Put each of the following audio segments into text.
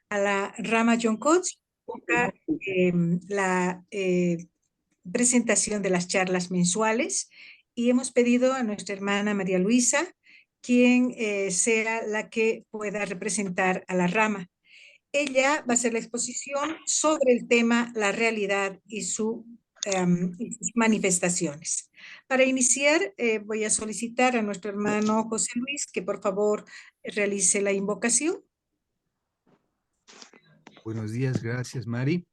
A la rama John Coates toca la presentación de las charlas mensuales y hemos pedido a nuestra hermana María Luisa quien sea la que pueda representar a la rama. Ella va a hacer la exposición sobre el tema la realidad y sus manifestaciones. Para iniciar, voy a solicitar a nuestro hermano José Luis que por favor realice la invocación. Buenos días, gracias Mari.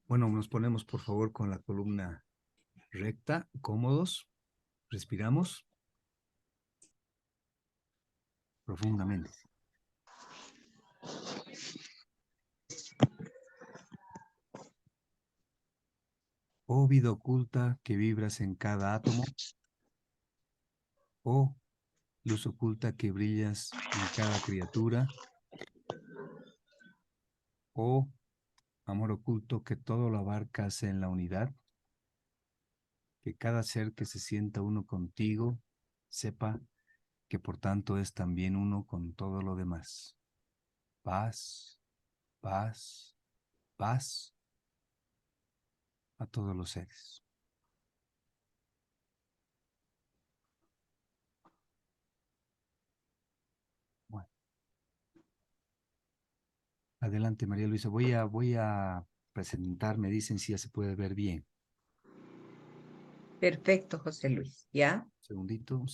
Bueno, nos ponemos por favor con la columna recta, cómodos, respiramos profundamente. Oh vida oculta que vibras en cada átomo, oh luz oculta que brillas en cada criatura, oh amor oculto que todo lo abarcas en la unidad, que cada ser que se sienta uno contigo sepa que por tanto es también uno con todo lo demás. Paz, paz, paz a todos los seres. Bueno, adelante María Luisa, voy a presentar, me dicen si ya se puede ver bien. Perfecto, José Luis, ¿ya? Un segundito.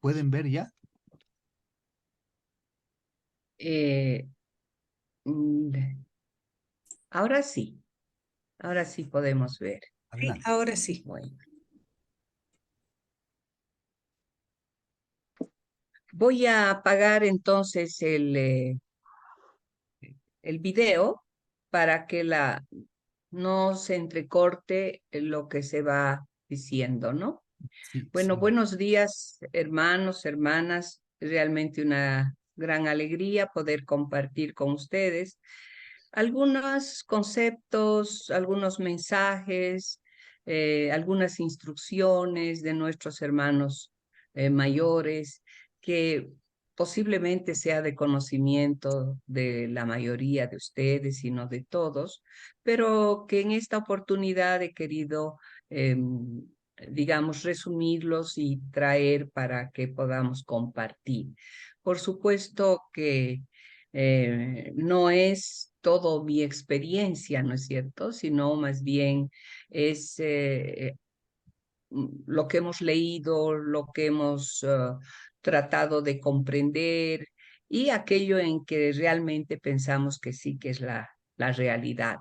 ¿Pueden ver ya? Eh, mm, ahora sí podemos ver. Sí, Adelante. ahora sí. Bueno. Voy a apagar entonces el video para que no se entrecorte lo que se va diciendo, ¿no? Sí, Bueno, sí. buenos días, hermanos, hermanas. Realmente una gran alegría poder compartir con ustedes algunos conceptos, algunos mensajes, algunas instrucciones de nuestros hermanos mayores que posiblemente sea de conocimiento de la mayoría de ustedes y no de todos, pero que en esta oportunidad he querido digamos, resumirlos y traer para que podamos compartir. Por supuesto que no es todo mi experiencia, ¿no es cierto? Sino más bien es lo que hemos leído, lo que hemos tratado de comprender y aquello en que realmente pensamos que sí que es la realidad.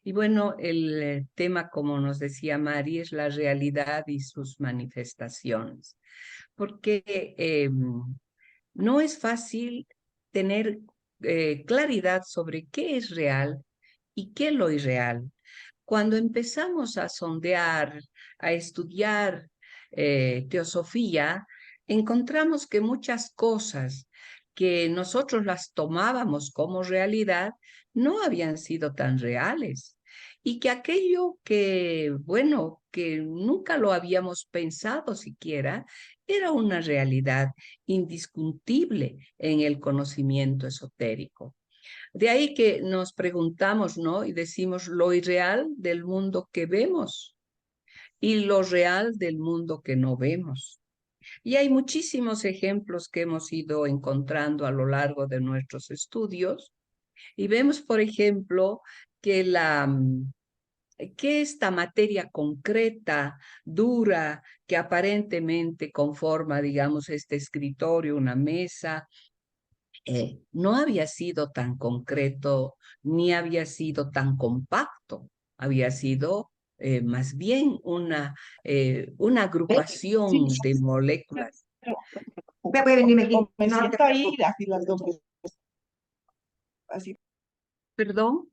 Y bueno, el tema, como nos decía Mari, es la realidad y sus manifestaciones, porque no es fácil tener claridad sobre qué es real y qué es lo irreal. Cuando empezamos a sondear, a estudiar teosofía, encontramos que muchas cosas que nosotros las tomábamos como realidad no habían sido tan reales y que aquello que, bueno, que nunca lo habíamos pensado siquiera, era una realidad indiscutible en el conocimiento esotérico. De ahí que nos preguntamos, ¿no? Y decimos lo irreal del mundo que vemos y lo real del mundo que no vemos. Y hay muchísimos ejemplos que hemos ido encontrando a lo largo de nuestros estudios y vemos, por ejemplo, que que esta materia concreta, dura, que aparentemente conforma, digamos, este escritorio, una mesa, no había sido tan concreto ni había sido tan compacto, había sido más bien una agrupación Sí, de moléculas. voy a venirme aquí. Me siento ahí así las dos. Así. ¿Perdón?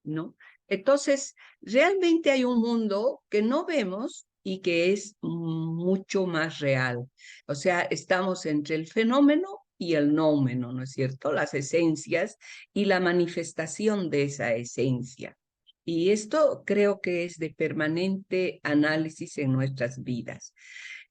¿No? Entonces, realmente hay un mundo que no vemos y que es mucho más real. O sea, estamos entre el fenómeno y el nómeno, ¿no es cierto? Las esencias y la manifestación de esa esencia. Y esto creo que es de permanente análisis en nuestras vidas.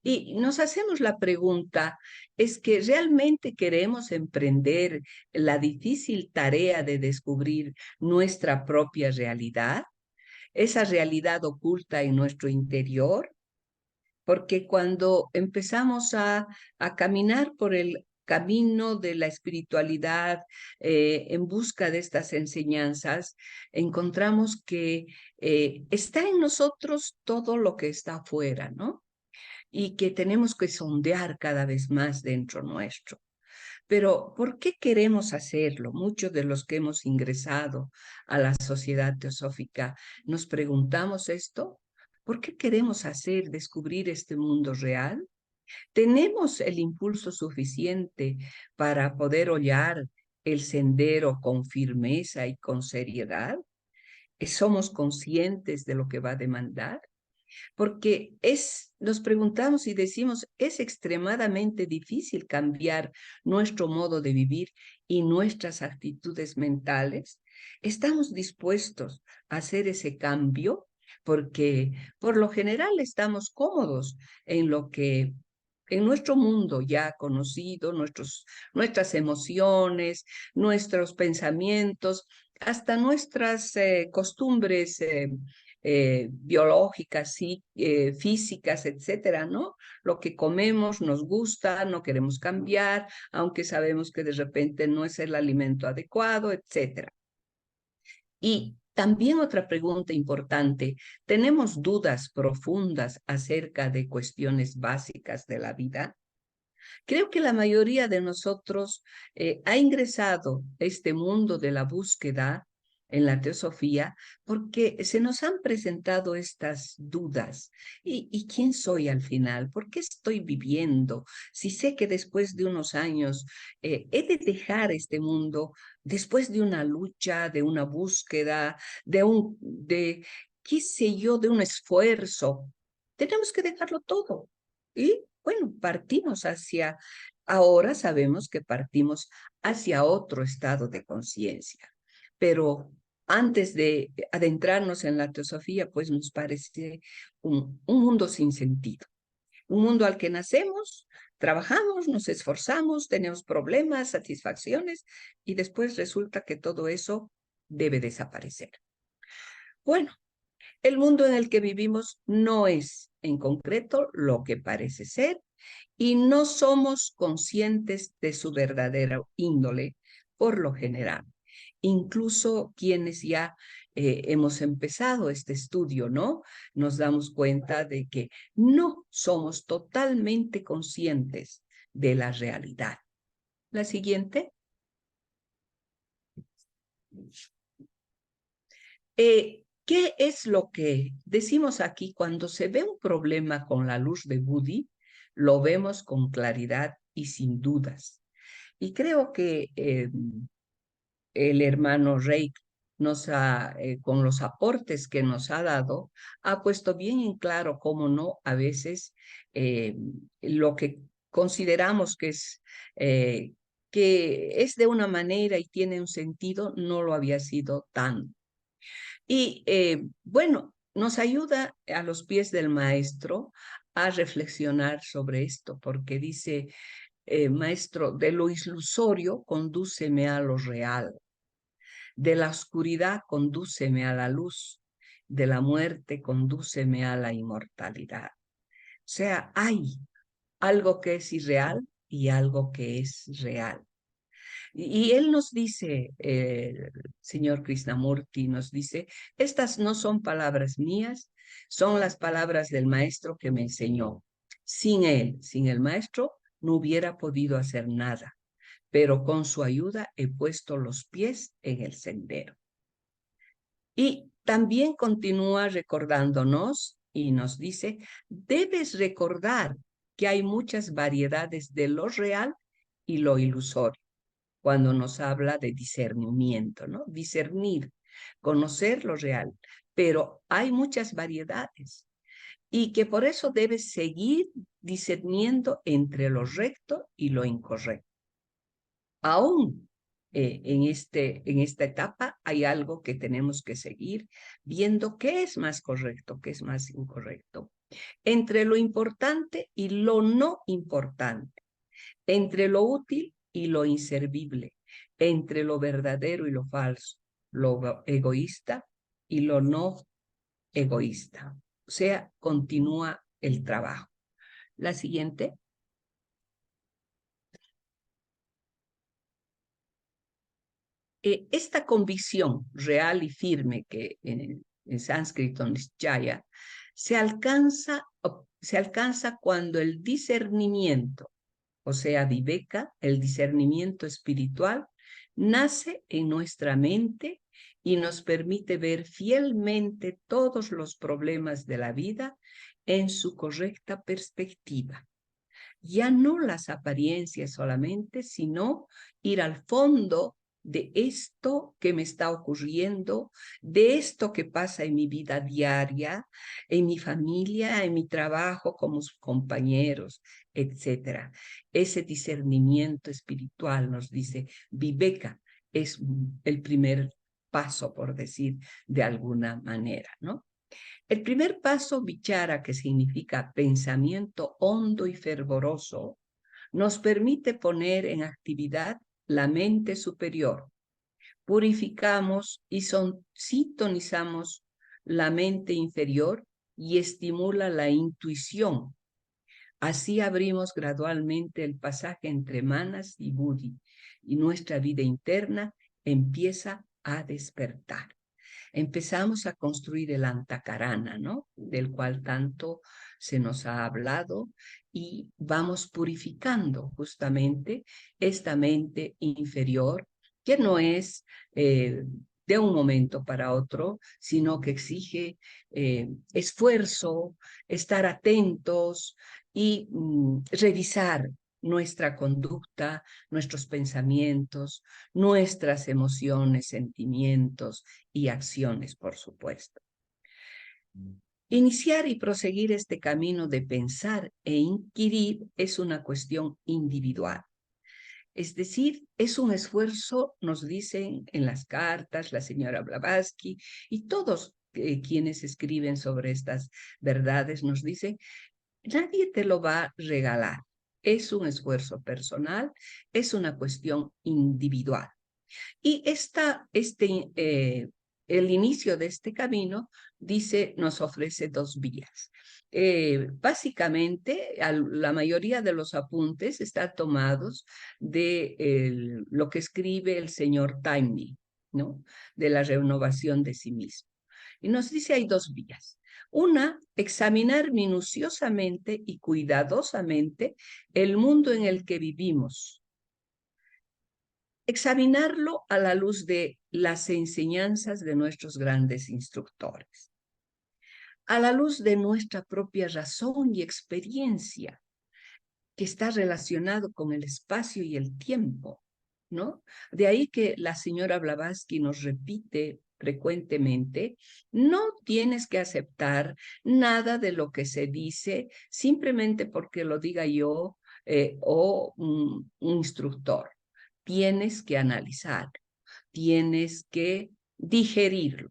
Y nos hacemos la pregunta, ¿es que realmente queremos emprender la difícil tarea de descubrir nuestra propia realidad? Esa realidad oculta en nuestro interior, porque cuando empezamos a caminar por el camino de la espiritualidad en busca de estas enseñanzas, encontramos que está en nosotros todo lo que está afuera, ¿no? Y que tenemos que sondear cada vez más dentro nuestro. Pero, ¿por qué queremos hacerlo? Muchos de los que hemos ingresado a la Sociedad Teosófica nos preguntamos esto. ¿Por qué queremos descubrir este mundo real? ¿Tenemos el impulso suficiente para poder hollar el sendero con firmeza y con seriedad? ¿Somos conscientes de lo que va a demandar? Porque nos preguntamos y decimos, es extremadamente difícil cambiar nuestro modo de vivir y nuestras actitudes mentales. ¿Estamos dispuestos a hacer ese cambio? Porque por lo general estamos cómodos en nuestro mundo ya conocido, nuestras emociones, nuestros pensamientos, hasta nuestras costumbres biológicas, sí, físicas, etcétera, ¿no? Lo que comemos nos gusta, no queremos cambiar, aunque sabemos que de repente no es el alimento adecuado, etcétera. Y también otra pregunta importante, ¿tenemos dudas profundas acerca de cuestiones básicas de la vida? Creo que la mayoría de nosotros ha ingresado a este mundo de la búsqueda en la teosofía porque se nos han presentado estas dudas. ¿Y quién soy al final? ¿Por qué estoy viviendo? Si sé que después de unos años he de dejar este mundo, después de una lucha, de una búsqueda, qué sé yo, de un esfuerzo, tenemos que dejarlo todo. Y bueno, ahora sabemos que partimos hacia otro estado de conciencia, pero antes de adentrarnos en la teosofía, pues nos parece un mundo sin sentido, un mundo al que nacemos, trabajamos, nos esforzamos, tenemos problemas, satisfacciones, y después resulta que todo eso debe desaparecer. Bueno, el mundo en el que vivimos no es en concreto lo que parece ser y no somos conscientes de su verdadera índole por lo general. Incluso quienes ya hemos empezado este estudio, ¿no? Nos damos cuenta de que no somos totalmente conscientes de la realidad. La siguiente. ¿Qué es lo que decimos aquí cuando se ve un problema con la luz de Buddhi? Lo vemos con claridad y sin dudas. Y creo que el hermano Reik con los aportes que nos ha dado, ha puesto bien en claro cómo no, a veces lo que consideramos que es de una manera y tiene un sentido, no lo había sido tanto. Y bueno, nos ayuda a los pies del maestro a reflexionar sobre esto, porque dice, maestro, de lo ilusorio condúceme a lo real, de la oscuridad condúceme a la luz, de la muerte condúceme a la inmortalidad. O sea, hay algo que es irreal y algo que es real. Y él nos dice, el señor Krishnamurti nos dice, estas no son palabras mías, son las palabras del maestro que me enseñó. Sin él, sin el maestro, no hubiera podido hacer nada, pero con su ayuda he puesto los pies en el sendero. Y también continúa recordándonos y nos dice, debes recordar que hay muchas variedades de lo real y lo ilusorio, cuando nos habla de discernimiento, ¿no? Discernir, conocer lo real, pero hay muchas variedades y que por eso debes seguir discerniendo entre lo recto y lo incorrecto. Aún en esta etapa hay algo que tenemos que seguir viendo qué es más correcto, qué es más incorrecto. entre lo importante y lo no importante, entre lo útil y lo inservible, entre lo verdadero y lo falso, lo egoísta y lo no egoísta. O sea, continúa el trabajo. La siguiente. Esta convicción real y firme que en sánscrito nishchaya se alcanza cuando el discernimiento, o sea, viveka, el discernimiento espiritual, nace en nuestra mente y nos permite ver fielmente todos los problemas de la vida en su correcta perspectiva. Ya no las apariencias solamente, sino ir al fondo de esto que me está ocurriendo, de esto que pasa en mi vida diaria, en mi familia, en mi trabajo, con mis compañeros, etc. Ese discernimiento espiritual, nos dice Viveka, es el primer paso, por decir de alguna manera, ¿no? El primer paso, vichara, que significa pensamiento hondo y fervoroso, nos permite poner en actividad la mente superior. Purificamos y sintonizamos la mente inferior y estimula la intuición. Así abrimos gradualmente el pasaje entre manas y buddhi y nuestra vida interna empieza a despertar. Empezamos a construir el antakarana, ¿no? Del cual tanto se nos ha hablado, y vamos purificando justamente esta mente inferior, que no es de un momento para otro, sino que exige esfuerzo, estar atentos y revisar nuestra conducta, nuestros pensamientos, nuestras emociones, sentimientos y acciones, por supuesto. Iniciar y proseguir este camino de pensar e inquirir es una cuestión individual. Es decir, es un esfuerzo, nos dicen en las cartas la señora Blavatsky y todos quienes escriben sobre estas verdades nos dicen, nadie te lo va a regalar. Es un esfuerzo personal, es una cuestión individual. Y el inicio de este camino, dice, nos ofrece dos vías. Básicamente, la mayoría de los apuntes están tomados de lo que escribe el señor Taimni, ¿no? De la renovación de sí mismo. Y nos dice, hay dos vías. Una, examinar minuciosamente y cuidadosamente el mundo en el que vivimos. Examinarlo a la luz de las enseñanzas de nuestros grandes instructores, a la luz de nuestra propia razón y experiencia, que está relacionado con el espacio y el tiempo, ¿no? De ahí que la señora Blavatsky nos repite frecuentemente, no tienes que aceptar nada de lo que se dice simplemente porque lo diga yo o un instructor. Tienes que analizar, tienes que digerirlo.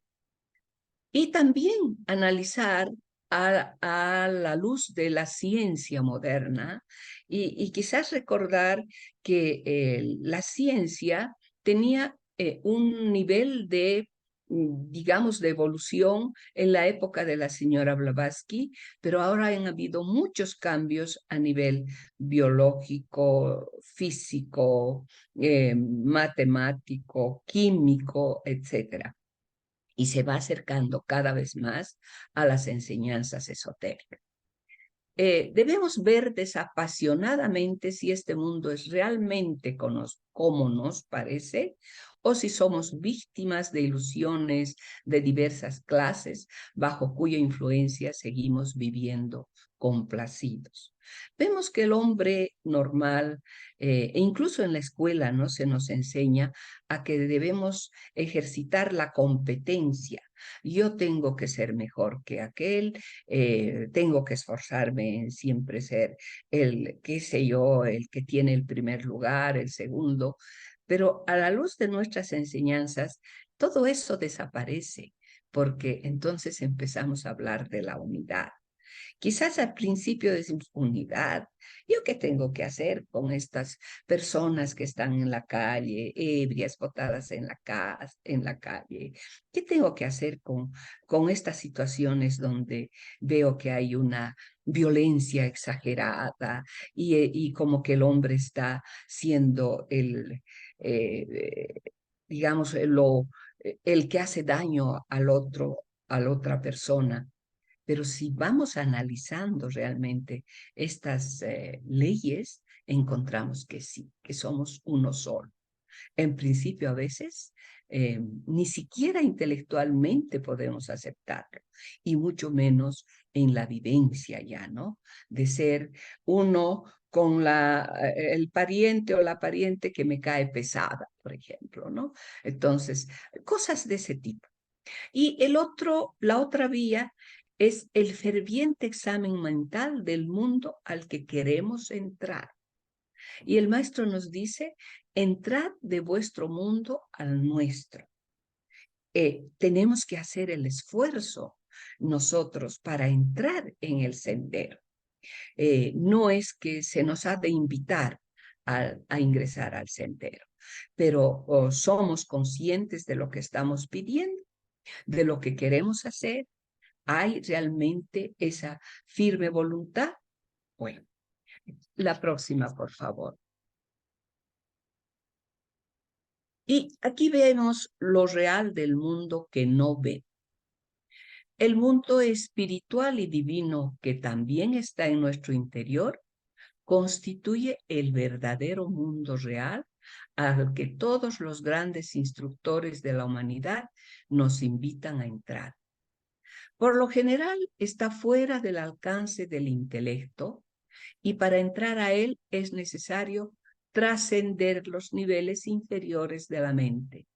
Y también analizar a la luz de la ciencia moderna y quizás recordar que la ciencia tenía un nivel de, digamos, de evolución en la época de la señora Blavatsky, pero ahora han habido muchos cambios a nivel biológico, físico, matemático, químico, etcétera. Y se va acercando cada vez más a las enseñanzas esotéricas. Debemos ver desapasionadamente si este mundo es realmente como nos parece o si somos víctimas de ilusiones de diversas clases bajo cuya influencia seguimos viviendo complacidos. Vemos que el hombre normal, e incluso en la escuela, ¿no? Se nos enseña a que debemos ejercitar la competencia. Yo tengo que ser mejor que aquel, tengo que esforzarme en siempre ser el, qué sé yo, el que tiene el primer lugar, el segundo. Pero a la luz de nuestras enseñanzas, todo eso desaparece, porque entonces empezamos a hablar de la unidad. Quizás al principio decimos, unidad, ¿yo qué tengo que hacer con estas personas que están en la calle, ebrias, botadas en en la calle? ¿Qué tengo que hacer con estas situaciones donde veo que hay una violencia exagerada y como que el hombre está siendo digamos, el que hace daño al otro, a la otra persona? Pero si vamos analizando realmente estas leyes, encontramos que sí, que somos uno solo. En principio, a veces, ni siquiera intelectualmente podemos aceptarlo, y mucho menos en la vivencia ya, ¿no? De ser uno con el pariente o la pariente que me cae pesada, por ejemplo, ¿no? Entonces, cosas de ese tipo. Y la otra vía es el ferviente examen mental del mundo al que queremos entrar. Y el maestro nos dice, entrad de vuestro mundo al nuestro. Tenemos que hacer el esfuerzo nosotros para entrar en el sendero. No es que se nos ha de invitar a ingresar al sendero, pero somos conscientes de lo que estamos pidiendo, de lo que queremos hacer. ¿Hay realmente esa firme voluntad? Bueno, la próxima, por favor. Y aquí vemos lo real del mundo que no ve. El mundo espiritual y divino que también está en nuestro interior constituye el verdadero mundo real al que todos los grandes instructores de la humanidad nos invitan a entrar. Por lo general está fuera del alcance del intelecto y para entrar a él es necesario trascender los niveles inferiores de la mente.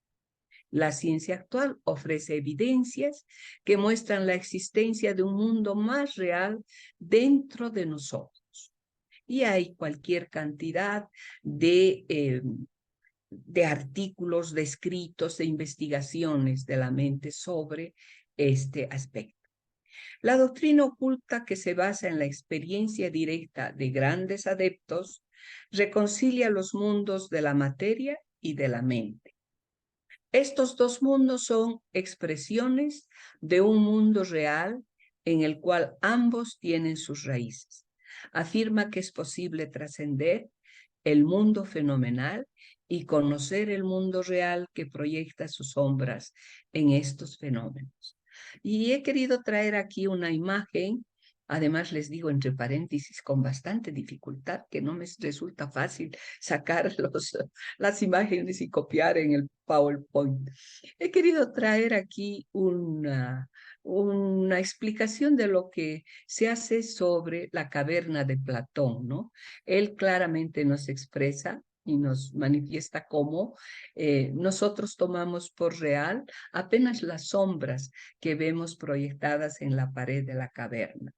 La ciencia actual ofrece evidencias que muestran la existencia de un mundo más real dentro de nosotros. Y hay cualquier cantidad de artículos, de escritos, de investigaciones de la mente sobre este aspecto. La doctrina oculta, que se basa en la experiencia directa de grandes adeptos, reconcilia los mundos de la materia y de la mente. Estos dos mundos son expresiones de un mundo real en el cual ambos tienen sus raíces. Afirma que es posible trascender el mundo fenomenal y conocer el mundo real que proyecta sus sombras en estos fenómenos. Y he querido traer aquí una imagen, además les digo entre paréntesis, con bastante dificultad, que no me resulta fácil sacar las imágenes y copiar en el PowerPoint. He querido traer aquí una explicación de lo que se hace sobre la caverna de Platón, ¿no? Él claramente nos expresa y nos manifiesta cómo nosotros tomamos por real apenas las sombras que vemos proyectadas en la pared de la caverna.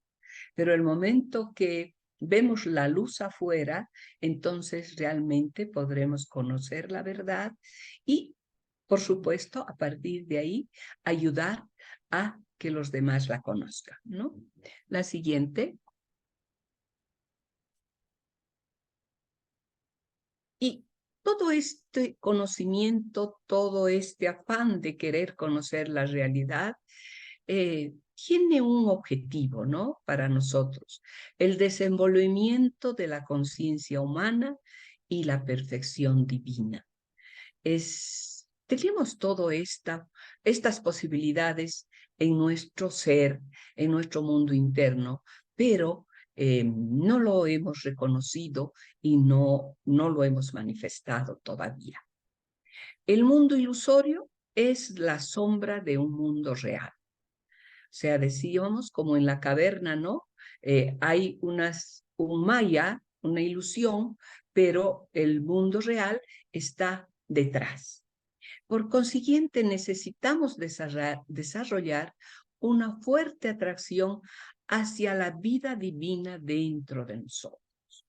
Pero el momento que vemos la luz afuera, entonces realmente podremos conocer la verdad y, por supuesto, a partir de ahí, ayudar a que los demás la conozcan, ¿no? La siguiente. Y todo este conocimiento, todo este afán de querer conocer la realidad, tiene un objetivo, ¿no? Para nosotros, el desenvolvimiento de la conciencia humana y la perfección divina. Tenemos todas estas posibilidades en nuestro ser, en nuestro mundo interno, pero no lo hemos reconocido y no lo hemos manifestado todavía. El mundo ilusorio es la sombra de un mundo real. O sea, decíamos, como en la caverna, ¿no? Hay un maya, una ilusión, pero el mundo real está detrás. Por consiguiente, necesitamos desarrollar una fuerte atracción hacia la vida divina dentro de nosotros.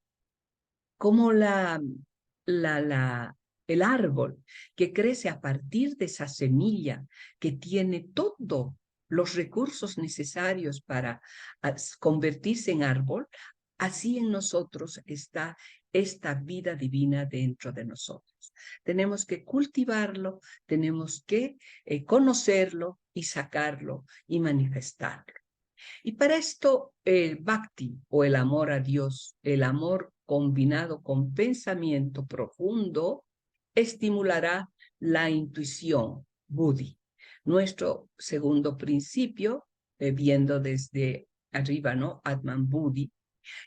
Como el árbol que crece a partir de esa semilla que tiene todo los recursos necesarios para convertirse en árbol, así en nosotros está esta vida divina dentro de nosotros. Tenemos que cultivarlo, tenemos que conocerlo y sacarlo y manifestarlo. Y para esto el bhakti o el amor a Dios, el amor combinado con pensamiento profundo, estimulará la intuición, buddhi. Nuestro segundo principio, viendo desde arriba, ¿no? Atman Buddhi.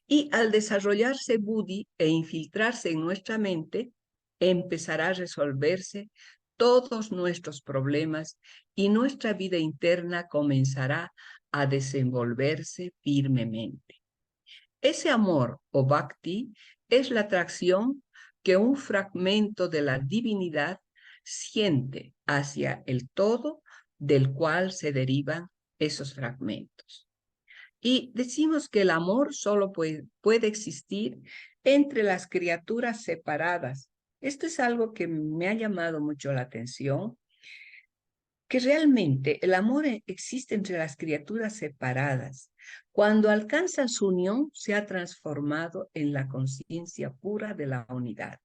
Y al desarrollarse buddhi e infiltrarse en nuestra mente, empezará a resolverse todos nuestros problemas y nuestra vida interna comenzará a desenvolverse firmemente. Ese amor o bhakti es la atracción que un fragmento de la divinidad siente hacia el todo del cual se derivan esos fragmentos. Y decimos que el amor solo puede existir entre las criaturas separadas. Esto es algo que me ha llamado mucho la atención, que realmente el amor existe entre las criaturas separadas. Cuando alcanzan su unión, se ha transformado en la conciencia pura de la unidad.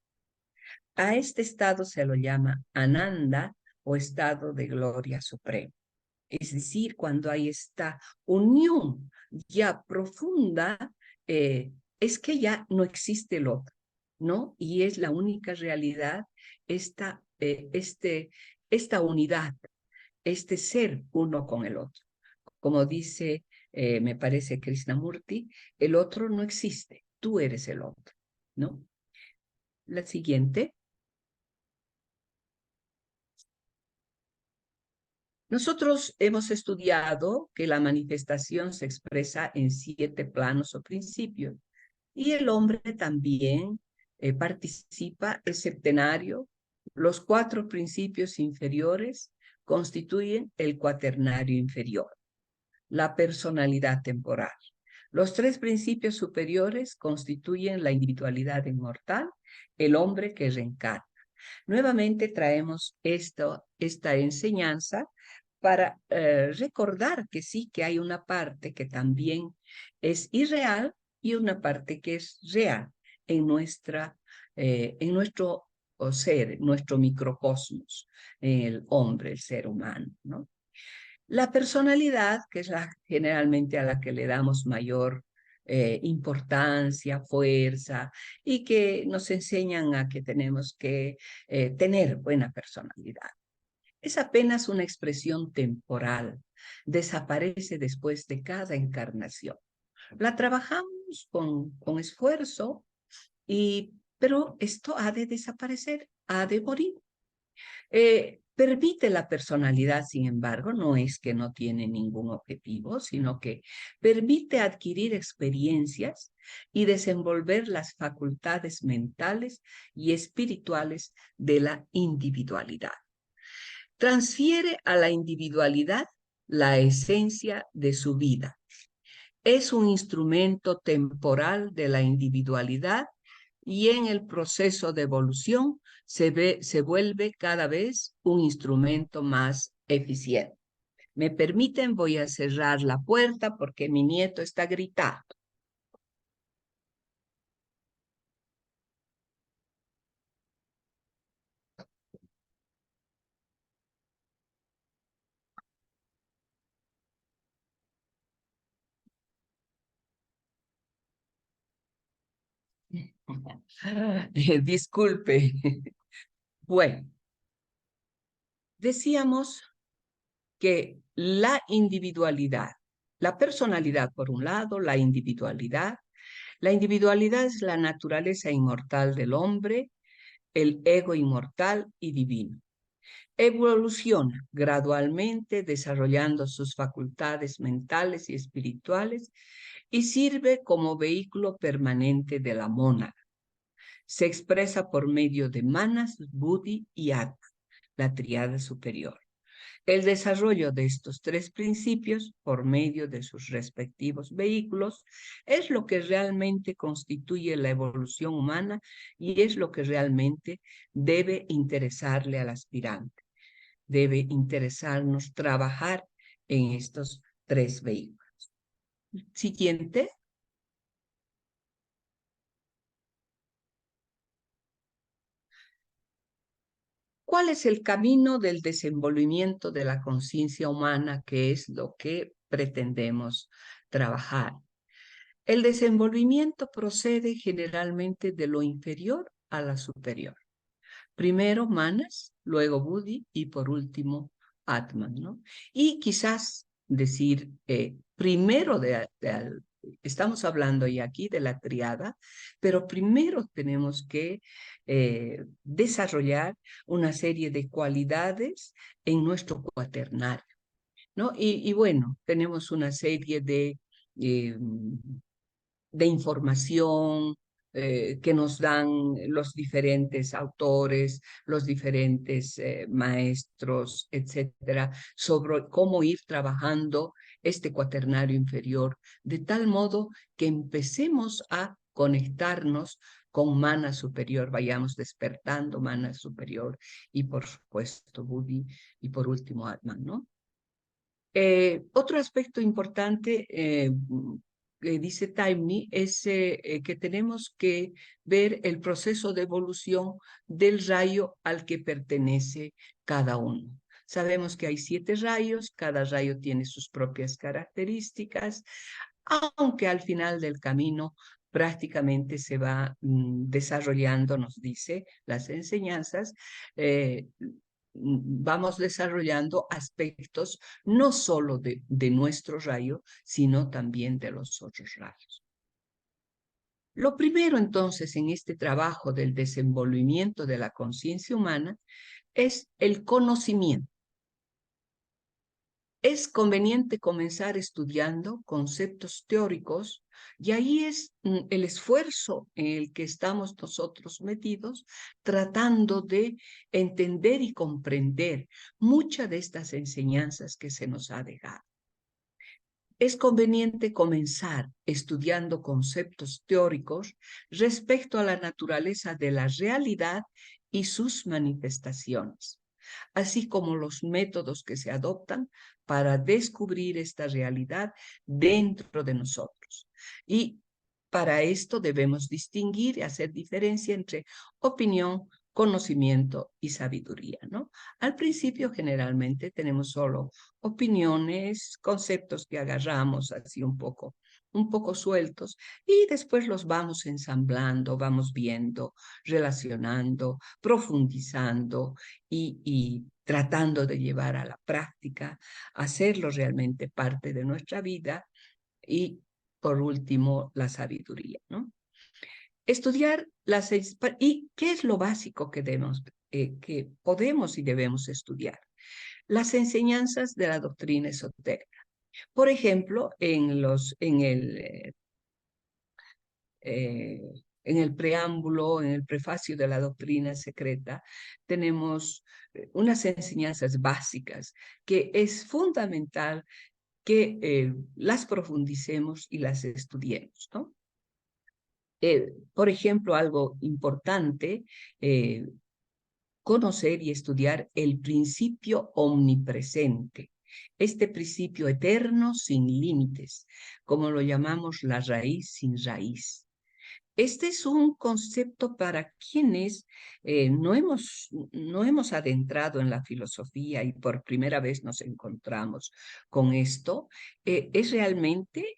A este estado se lo llama Ananda o estado de gloria suprema. Es decir, cuando hay esta unión ya profunda, es que ya no existe el otro, ¿no? Y es la única realidad, esta unidad, este ser uno con el otro. Como dice, me parece Krishnamurti, el otro no existe, tú eres el otro, ¿no? La siguiente. Nosotros hemos estudiado que la manifestación se expresa en 7 planos o principios y el hombre también participa, es septenario. Los 4 principios inferiores constituyen el cuaternario inferior, la personalidad temporal. Los 3 principios superiores constituyen la individualidad inmortal, el hombre que reencarna. Nuevamente traemos esta enseñanza para recordar que sí, que hay una parte que también es irreal y una parte que es real en nuestro ser, nuestro microcosmos, el hombre, el ser humano, ¿no? La personalidad, que es generalmente a la que le damos mayor importancia, fuerza, y que nos enseñan a que tenemos que tener buena personalidad. Es apenas una expresión temporal, desaparece después de cada encarnación. La trabajamos con esfuerzo, pero esto ha de desaparecer, ha de morir. Permite la personalidad, sin embargo, no es que no tiene ningún objetivo, sino que permite adquirir experiencias y desenvolver las facultades mentales y espirituales de la individualidad. Transfiere a la individualidad la esencia de su vida. Es un instrumento temporal de la individualidad y en el proceso de evolución se vuelve cada vez un instrumento más eficiente. ¿Me permiten? Voy a cerrar la puerta porque mi nieto está gritando. Disculpe. Bueno, decíamos que la individualidad, la personalidad por un lado, la individualidad es la naturaleza inmortal del hombre, el ego inmortal y divino. Evoluciona gradualmente desarrollando sus facultades mentales y espirituales y sirve como vehículo permanente de la mónada. Se expresa por medio de manas, buddhi y atma, la tríada superior. El desarrollo de estos 3 principios por medio de sus respectivos vehículos es lo que realmente constituye la evolución humana y es lo que realmente debe interesarle al aspirante. Debe interesarnos trabajar en estos 3 vehículos. Siguiente. ¿Cuál es el camino del desenvolvimiento de la conciencia humana, que es lo que pretendemos trabajar? El desenvolvimiento procede generalmente de lo inferior a la superior. Primero Manas, luego Buddhi y por último Atman, ¿no? Y quizás decir primero estamos hablando ya aquí de la triada, pero primero tenemos que desarrollar una serie de cualidades en nuestro cuaternario, ¿no? Y bueno, tenemos una serie de información que nos dan los diferentes autores, los diferentes maestros, etcétera, sobre cómo ir trabajando este cuaternario inferior, de tal modo que empecemos a conectarnos con mana superior, vayamos despertando mana superior y por supuesto Buddhi y por último Atman, ¿no? Otro aspecto importante que dice Taimni es que tenemos que ver el proceso de evolución del rayo al que pertenece cada uno. Sabemos que hay 7 rayos, cada rayo tiene sus propias características, aunque al final del camino prácticamente se va desarrollando, nos dice las enseñanzas, vamos desarrollando aspectos no solo de nuestro rayo, sino también de los otros rayos. Lo primero entonces en este trabajo del desenvolvimiento de la conciencia humana es el conocimiento. Es conveniente comenzar estudiando conceptos teóricos y ahí es el esfuerzo en el que estamos nosotros metidos, tratando de entender y comprender muchas de estas enseñanzas que se nos ha dejado. Es conveniente comenzar estudiando conceptos teóricos respecto a la naturaleza de la realidad y sus manifestaciones, así como los métodos que se adoptan para descubrir esta realidad dentro de nosotros. Y para esto debemos distinguir y hacer diferencia entre opinión, conocimiento y sabiduría, ¿no? Al principio generalmente tenemos solo opiniones, conceptos que agarramos así un poco sueltos y después los vamos ensamblando, vamos viendo, relacionando, profundizando y tratando de llevar a la práctica, hacerlo realmente parte de nuestra vida y por último la sabiduría, ¿no? Estudiar ¿y qué es lo básico que que podemos y debemos estudiar? Las enseñanzas de la doctrina esotérica. Por ejemplo, en el preámbulo, en el prefacio de la doctrina secreta, tenemos unas enseñanzas básicas que es fundamental que las profundicemos y las estudiemos, ¿no? Por ejemplo, algo importante, conocer y estudiar el principio omnipresente, este principio eterno sin límites, como lo llamamos la raíz sin raíz. Este es un concepto para quienes no hemos adentrado en la filosofía y por primera vez nos encontramos con esto. Es realmente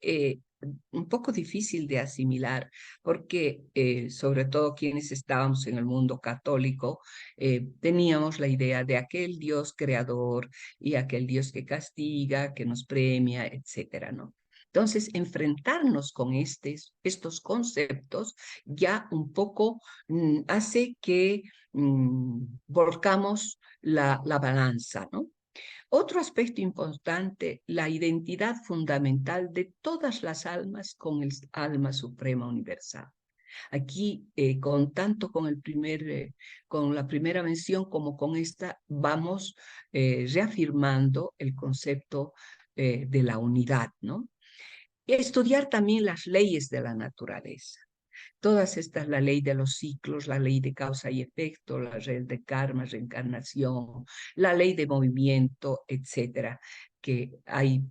un poco difícil de asimilar porque sobre todo quienes estábamos en el mundo católico teníamos la idea de aquel Dios creador y aquel Dios que castiga, que nos premia, etcétera, ¿no? Entonces, enfrentarnos con estos conceptos ya un poco hace que volcamos la balanza, ¿no? Otro aspecto importante, la identidad fundamental de todas las almas con el alma suprema universal. Aquí, tanto con con la primera mención como con esta, vamos reafirmando el concepto de la unidad, ¿no? Y estudiar también las leyes de la naturaleza. Todas estas, la ley de los ciclos, la ley de causa y efecto, la ley de karma, reencarnación, la ley de movimiento, etcétera, que hay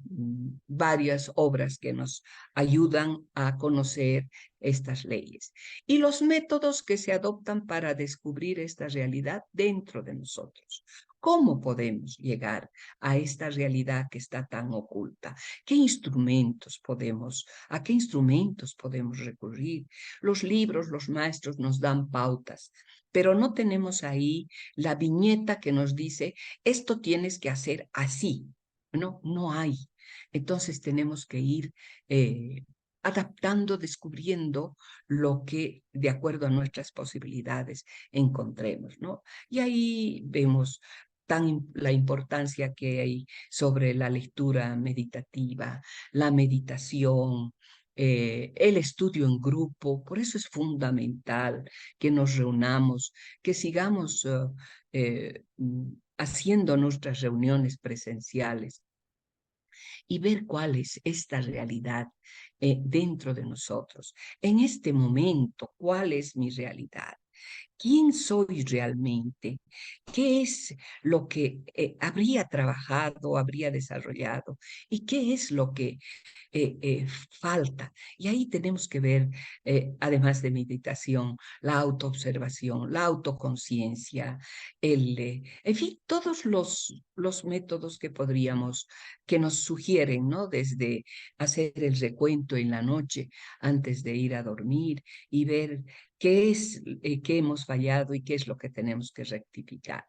varias obras que nos ayudan a conocer estas leyes. Y los métodos que se adoptan para descubrir esta realidad dentro de nosotros. ¿Cómo podemos llegar a esta realidad que está tan oculta? ¿Qué instrumentos a qué instrumentos podemos recurrir? Los libros, los maestros nos dan pautas, pero no tenemos ahí la viñeta que nos dice, esto tienes que hacer así. No hay. Entonces tenemos que ir adaptando, descubriendo lo que de acuerdo a nuestras posibilidades encontremos, ¿no? Y ahí vemos la importancia que hay sobre la lectura meditativa, la meditación, el estudio en grupo. Por eso es fundamental que nos reunamos, que sigamos haciendo nuestras reuniones presenciales y ver cuál es esta realidad dentro de nosotros. En este momento, ¿cuál es mi realidad? ¿Quién soy realmente? ¿Qué es lo que habría trabajado, habría desarrollado? ¿Y qué es lo que falta? Y ahí tenemos que ver, además de meditación, la autoobservación, la autoconciencia, en fin, todos los métodos que nos sugieren, ¿no? Desde hacer el recuento en la noche antes de ir a dormir y ver qué es qué hemos fallado y qué es lo que tenemos que rectificar.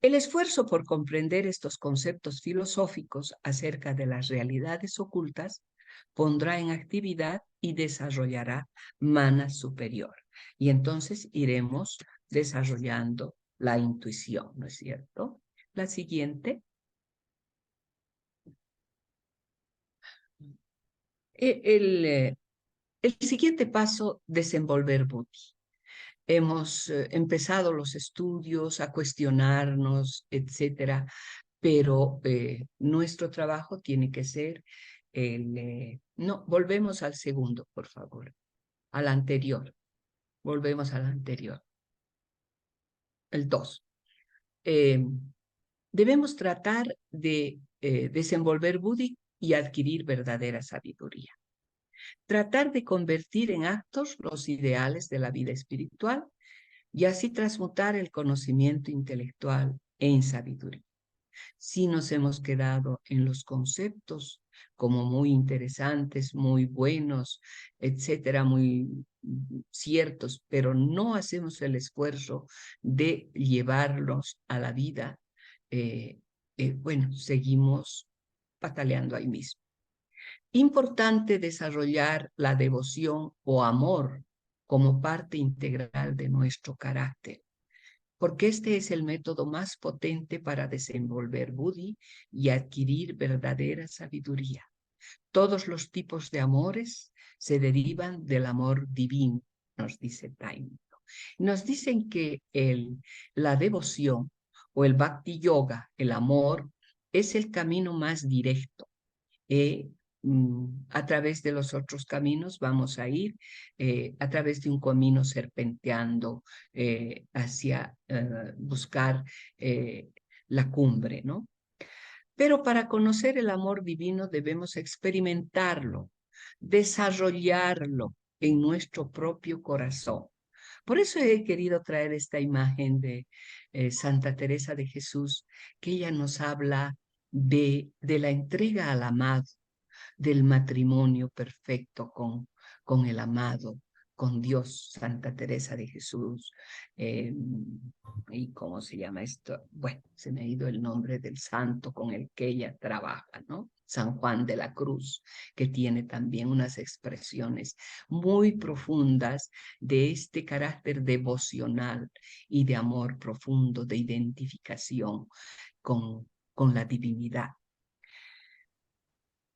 El esfuerzo por comprender estos conceptos filosóficos acerca de las realidades ocultas pondrá en actividad y desarrollará mana superior. Y entonces iremos desarrollando la intuición, ¿no es cierto? La siguiente. El siguiente paso, desenvolver buddhi. Hemos empezado los estudios a cuestionarnos, etcétera, pero nuestro trabajo tiene que ser no, volvemos al segundo, por favor, al anterior, volvemos al anterior, el 2. Debemos tratar de desenvolver buddhi y adquirir verdadera sabiduría. Tratar de convertir en actos los ideales de la vida espiritual y así transmutar el conocimiento intelectual en sabiduría. Si nos hemos quedado en los conceptos como muy interesantes, muy buenos, etcétera, muy ciertos, pero no hacemos el esfuerzo de llevarlos a la vida, bueno, seguimos pataleando ahí mismo. Importante desarrollar la devoción o amor como parte integral de nuestro carácter, porque este es el método más potente para desenvolver buddhi y adquirir verdadera sabiduría. Todos los tipos de amores se derivan del amor divino, nos dice Taino. Nos dicen que la devoción o el bhakti yoga, el amor, es el camino más directo. A través de los otros caminos vamos a ir a través de un camino serpenteando hacia buscar la cumbre, ¿no? Pero para conocer el amor divino debemos experimentarlo, desarrollarlo en nuestro propio corazón. Por eso he querido traer esta imagen de Santa Teresa de Jesús, que ella nos habla de la entrega al amado, del matrimonio perfecto con el amado, con Dios. Santa Teresa de Jesús, ¿y cómo se llama esto? Bueno, se me ha ido el nombre del santo con el que ella trabaja, ¿no? San Juan de la Cruz, que tiene también unas expresiones muy profundas de este carácter devocional y de amor profundo, de identificación con la divinidad.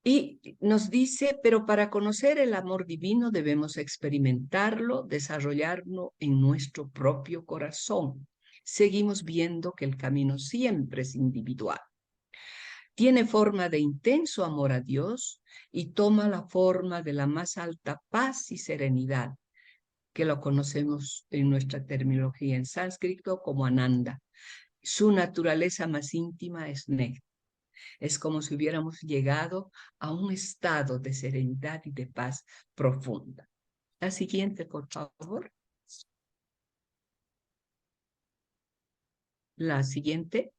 Y nos dice, pero para conocer el amor divino debemos experimentarlo, desarrollarlo en nuestro propio corazón. Seguimos viendo que el camino siempre es individual. Tiene forma de intenso amor a Dios y toma la forma de la más alta paz y serenidad, que lo conocemos en nuestra terminología en sánscrito como Ananda. Su naturaleza más íntima es Néctar. Es como si hubiéramos llegado a un estado de serenidad y de paz profunda. La siguiente, por favor. La siguiente.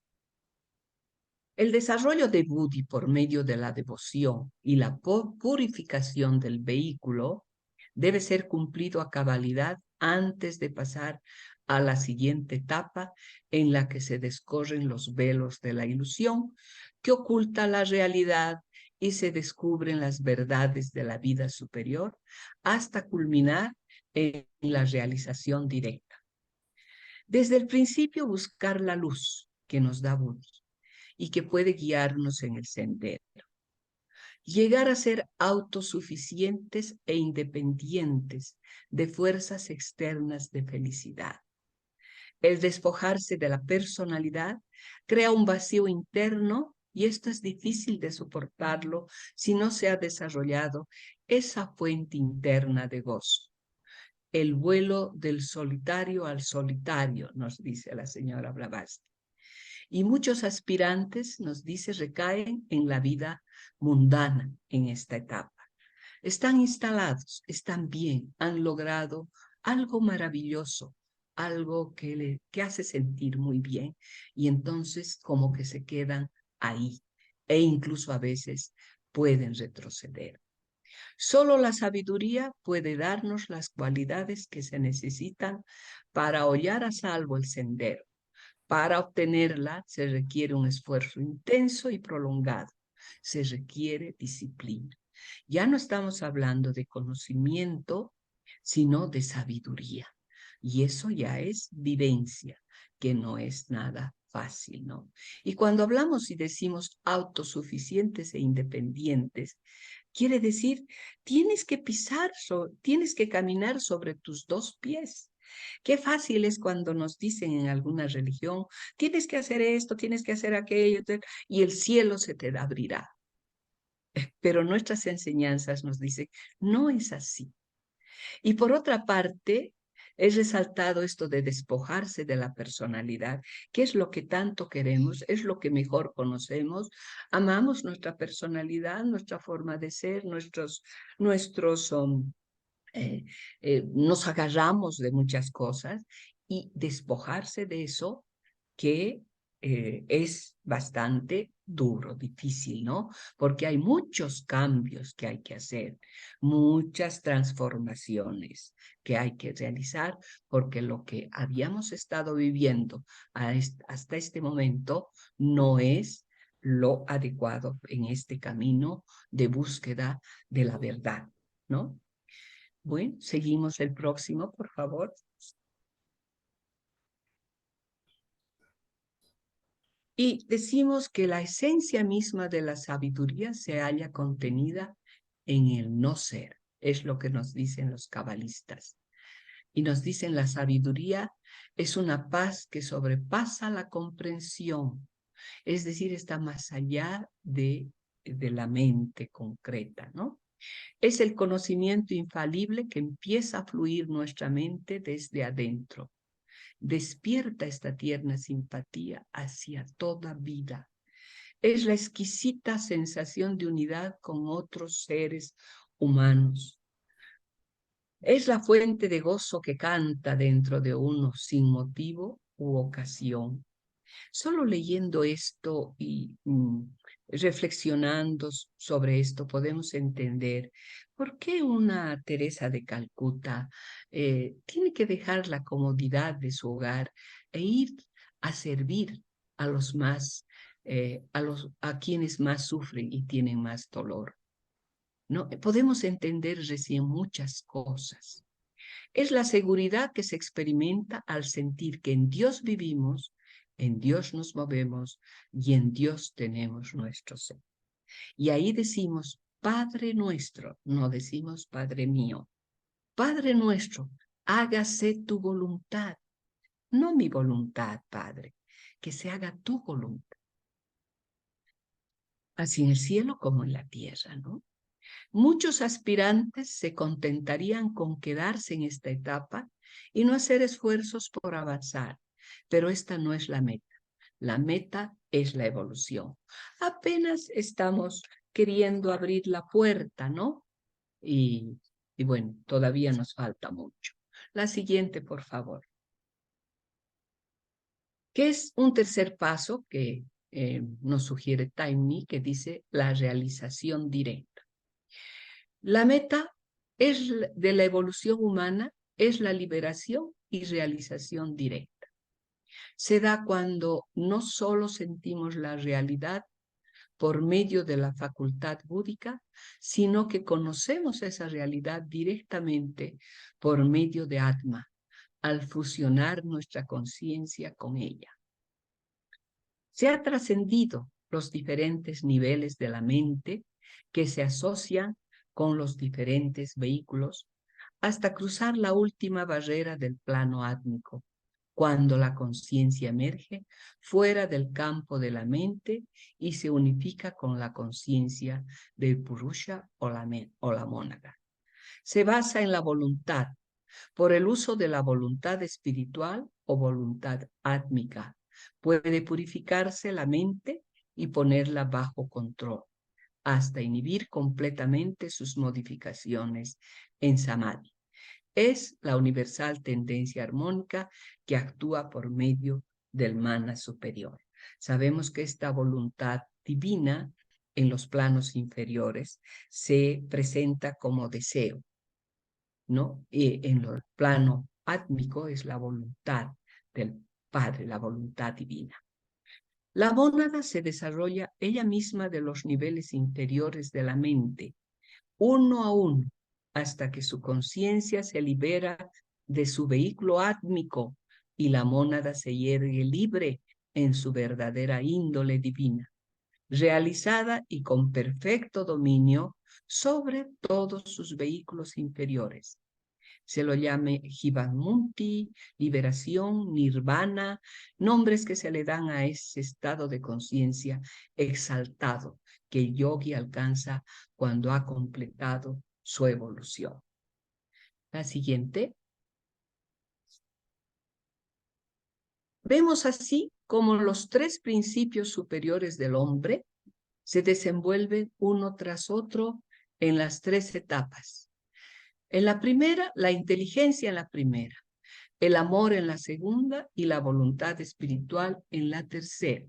El desarrollo de Buddhi por medio de la devoción y la purificación del vehículo debe ser cumplido a cabalidad antes de pasar a la siguiente etapa en la que se descorren los velos de la ilusión que oculta la realidad y se descubren las verdades de la vida superior hasta culminar en la realización directa. Desde el principio buscar la luz que nos da Buddhi y que puede guiarnos en el sendero. Llegar a ser autosuficientes e independientes de fuerzas externas de felicidad. El despojarse de la personalidad crea un vacío interno y esto es difícil de soportarlo si no se ha desarrollado esa fuente interna de gozo. El vuelo del solitario al solitario, nos dice la señora Blavatsky. Y muchos aspirantes, nos dice, recaen en la vida mundana en esta etapa. Están instalados, están bien, han logrado algo maravilloso, algo que hace sentir muy bien, y entonces como que se quedan ahí, e incluso a veces pueden retroceder. Solo la sabiduría puede darnos las cualidades que se necesitan para hollar a salvo el sendero. Para obtenerla se requiere un esfuerzo intenso y prolongado. Se requiere disciplina. Ya no estamos hablando de conocimiento, sino de sabiduría. Y eso ya es vivencia, que no es nada fácil, ¿no? Y cuando hablamos y decimos autosuficientes e independientes, quiere decir, tienes que caminar sobre tus dos pies. Qué fácil es cuando nos dicen en alguna religión, tienes que hacer esto, tienes que hacer aquello, y el cielo se te abrirá. Pero nuestras enseñanzas nos dicen, no es así. Y por otra parte, es resaltado esto de despojarse de la personalidad, que es lo que tanto queremos, es lo que mejor conocemos. Amamos nuestra personalidad, nuestra forma de ser, nos agarramos de muchas cosas y despojarse de eso que es bastante duro, difícil, ¿no? Porque hay muchos cambios que hay que hacer, muchas transformaciones que hay que realizar, porque lo que habíamos estado viviendo hasta este momento no es lo adecuado en este camino de búsqueda de la verdad, ¿no? Bueno, seguimos el próximo, por favor. Y decimos que la esencia misma de la sabiduría se halla contenida en el no ser. Es lo que nos dicen los cabalistas. Y nos dicen la sabiduría es una paz que sobrepasa la comprensión. Es decir, está más allá de la mente concreta, ¿no? Es el conocimiento infalible que empieza a fluir nuestra mente desde adentro. Despierta esta tierna simpatía hacia toda vida. Es la exquisita sensación de unidad con otros seres humanos. Es la fuente de gozo que canta dentro de uno sin motivo u ocasión. Solo leyendo esto y reflexionando sobre esto podemos entender por qué una Teresa de Calcuta tiene que dejar la comodidad de su hogar e ir a servir a los más, a quienes más sufren y tienen más dolor. ¿No? Podemos entender recién muchas cosas. Es la seguridad que se experimenta al sentir que en Dios vivimos, en Dios nos movemos y en Dios tenemos nuestro ser. Y ahí decimos, Padre nuestro, no decimos Padre mío. Padre nuestro, hágase tu voluntad, no mi voluntad, Padre, que se haga tu voluntad. así en el cielo como en la tierra, ¿no? Muchos aspirantes se contentarían con quedarse en esta etapa y no hacer esfuerzos por avanzar, pero esta no es la meta. La meta es la evolución. Apenas estamos queriendo abrir la puerta, ¿no? Y bueno, todavía nos falta mucho. La siguiente, por favor. ¿Qué es un tercer paso que nos sugiere Taimni, que dice la realización directa? La meta de la evolución humana es la liberación y realización directa. Se da cuando no solo sentimos la realidad por medio de la facultad búdica, sino que conocemos esa realidad directamente por medio de Atma, al fusionar nuestra conciencia con ella. Se ha trascendido los diferentes niveles de la mente que se asocian con los diferentes vehículos hasta cruzar la última barrera del plano átmico, cuando la conciencia emerge fuera del campo de la mente y se unifica con la conciencia del Purusha o la mónada. Se basa en la voluntad, por el uso de la voluntad espiritual o voluntad átmica. Puede purificarse la mente y ponerla bajo control, hasta inhibir completamente sus modificaciones en samadhi. Es la universal tendencia armónica que actúa por medio del mana superior. Sabemos que esta voluntad divina en los planos inferiores se presenta como deseo, ¿no? Y en el plano átmico es la voluntad del Padre, la voluntad divina. La mónada se desarrolla ella misma de los niveles inferiores de la mente, uno a uno, hasta que su conciencia se libera de su vehículo átmico y la mónada se yergue libre en su verdadera índole divina, realizada y con perfecto dominio sobre todos sus vehículos inferiores. Se lo llame Jivanmukti, liberación, nirvana, nombres que se le dan a ese estado de conciencia exaltado que el yogi alcanza cuando ha completado su evolución. La siguiente. Vemos así como los tres principios superiores del hombre se desenvuelven uno tras otro en las tres etapas. En la primera, la inteligencia en la primera, el amor en la segunda y la voluntad espiritual en la tercera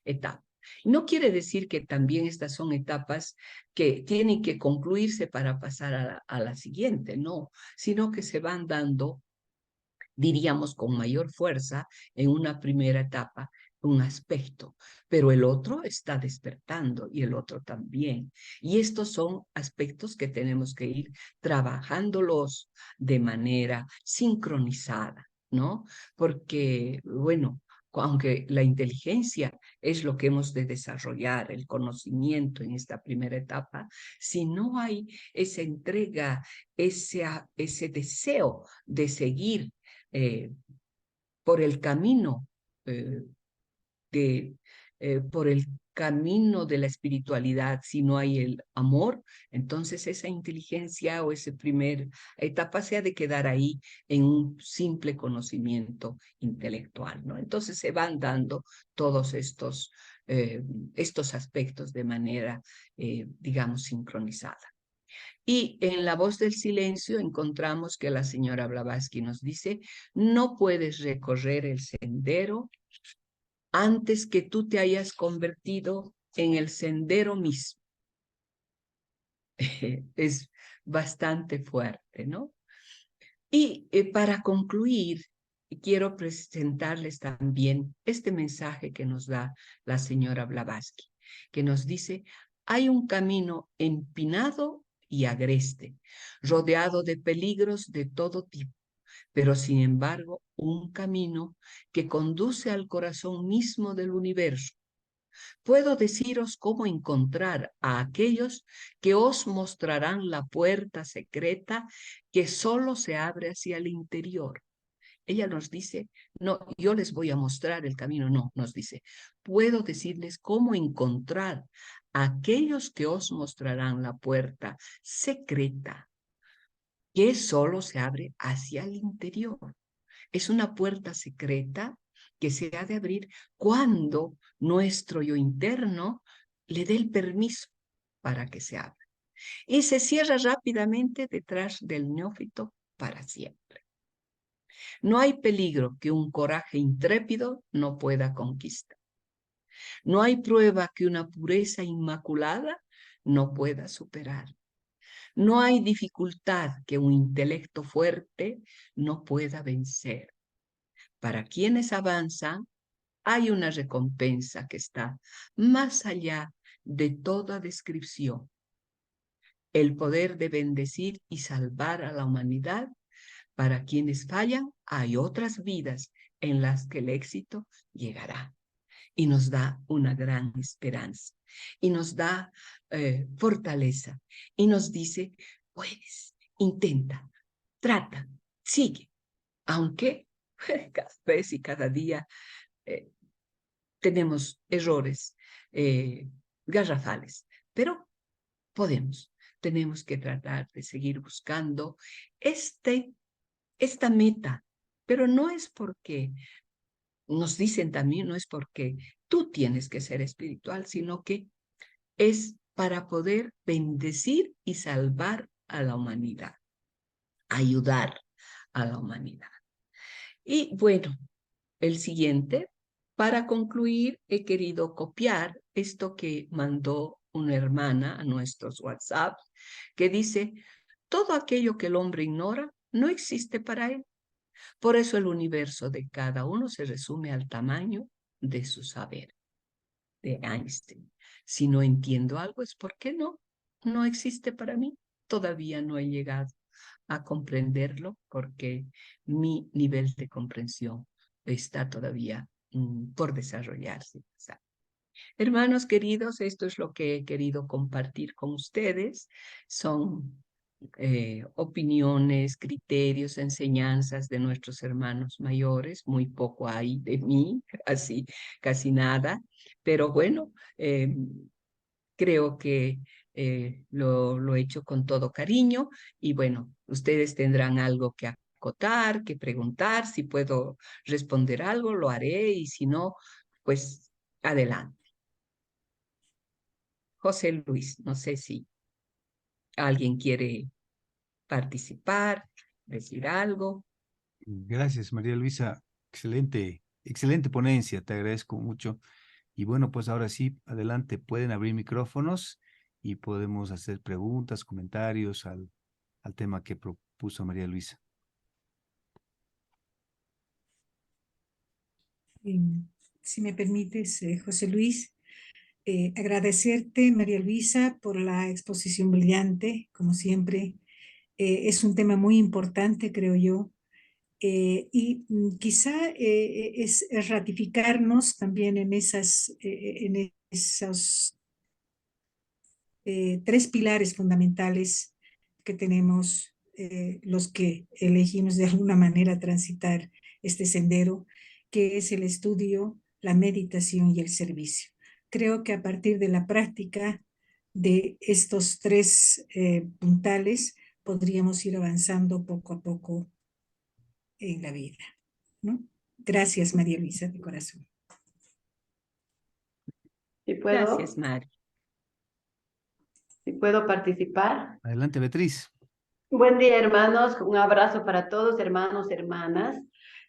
etapa. No quiere decir que también estas son etapas que tienen que concluirse para pasar a la siguiente, no, sino que se van dando, diríamos, con mayor fuerza en una primera etapa, un aspecto, pero el otro está despertando y el otro también. Y estos son aspectos que tenemos que ir trabajándolos de manera sincronizada, ¿no? Porque, bueno, aunque la inteligencia es lo que hemos de desarrollar, el conocimiento en esta primera etapa, si no hay esa entrega, ese deseo de seguir por el camino por el camino de la espiritualidad, si no hay el amor, entonces esa inteligencia o esa primera etapa se ha de quedar ahí en un simple conocimiento intelectual, ¿no? Entonces se van dando todos estos aspectos de manera, digamos, sincronizada. Y en La Voz del Silencio encontramos que la señora Blavatsky nos dice, no puedes recorrer el sendero antes que tú te hayas convertido en el sendero mismo. Es bastante fuerte, ¿no? Y para concluir, quiero presentarles también este mensaje que nos da la señora Blavatsky, que nos dice, hay un camino empinado y agreste, rodeado de peligros de todo tipo, pero sin embargo un camino que conduce al corazón mismo del universo. Puedo deciros cómo encontrar a aquellos que os mostrarán la puerta secreta que solo se abre hacia el interior. Ella nos dice, no, yo les voy a mostrar el camino. No, nos dice, puedo decirles cómo encontrar a aquellos que os mostrarán la puerta secreta, que solo se abre hacia el interior. Es una puerta secreta que se ha de abrir cuando nuestro yo interno le dé el permiso para que se abra. Y se cierra rápidamente detrás del neófito para siempre. No hay peligro que un coraje intrépido no pueda conquistar. No hay prueba que una pureza inmaculada no pueda superar. No hay dificultad que un intelecto fuerte no pueda vencer. Para quienes avanzan, hay una recompensa que está más allá de toda descripción. El poder de bendecir y salvar a la humanidad. Para quienes fallan, hay otras vidas en las que el éxito llegará. Y nos da una gran esperanza. Y nos da fortaleza. Y nos dice, puedes, intenta, trata, sigue. Aunque cada vez y cada día tenemos errores garrafales. Pero podemos. Tenemos que tratar de seguir buscando esta meta, pero no es porque, nos dicen también, no es porque tú tienes que ser espiritual, sino que es para poder bendecir y salvar a la humanidad, ayudar a la humanidad. Y bueno, el siguiente, para concluir, he querido copiar esto que mandó una hermana a nuestros WhatsApp, que dice, todo aquello que el hombre ignora no existe para él. Por eso el universo de cada uno se resume al tamaño de su saber, de Einstein. Si no entiendo algo es porque no existe para mí. Todavía no he llegado a comprenderlo porque mi nivel de comprensión está todavía por desarrollarse. Hermanos queridos, esto es lo que he querido compartir con ustedes. Son opiniones, criterios, enseñanzas de nuestros hermanos mayores. Muy poco hay de mí, casi nada. Pero bueno, creo que lo he hecho con todo cariño y bueno, ustedes tendrán algo que acotar, que preguntar. Si puedo responder algo, lo haré y si no, pues adelante. José Luis, no sé si alguien quiere participar, decir algo. Gracias, María Luisa. Excelente, excelente ponencia. Te agradezco mucho. Y bueno, pues ahora sí, adelante, pueden abrir micrófonos y podemos hacer preguntas, comentarios al tema que propuso María Luisa. Si me permites, José Luis, agradecerte, María Luisa, por la exposición brillante, como siempre. Es un tema muy importante, creo yo, y quizá es ratificarnos también en esos tres pilares fundamentales que tenemos los que elegimos de alguna manera transitar este sendero, que es el estudio, la meditación y el servicio. Creo que a partir de la práctica de estos tres puntales podríamos ir avanzando poco a poco en la vida, ¿no? Gracias, María Luisa, de corazón. Gracias, Mari. Si puedo participar. Adelante, Beatriz. Buen día, hermanos. Un abrazo para todos, hermanos, hermanas.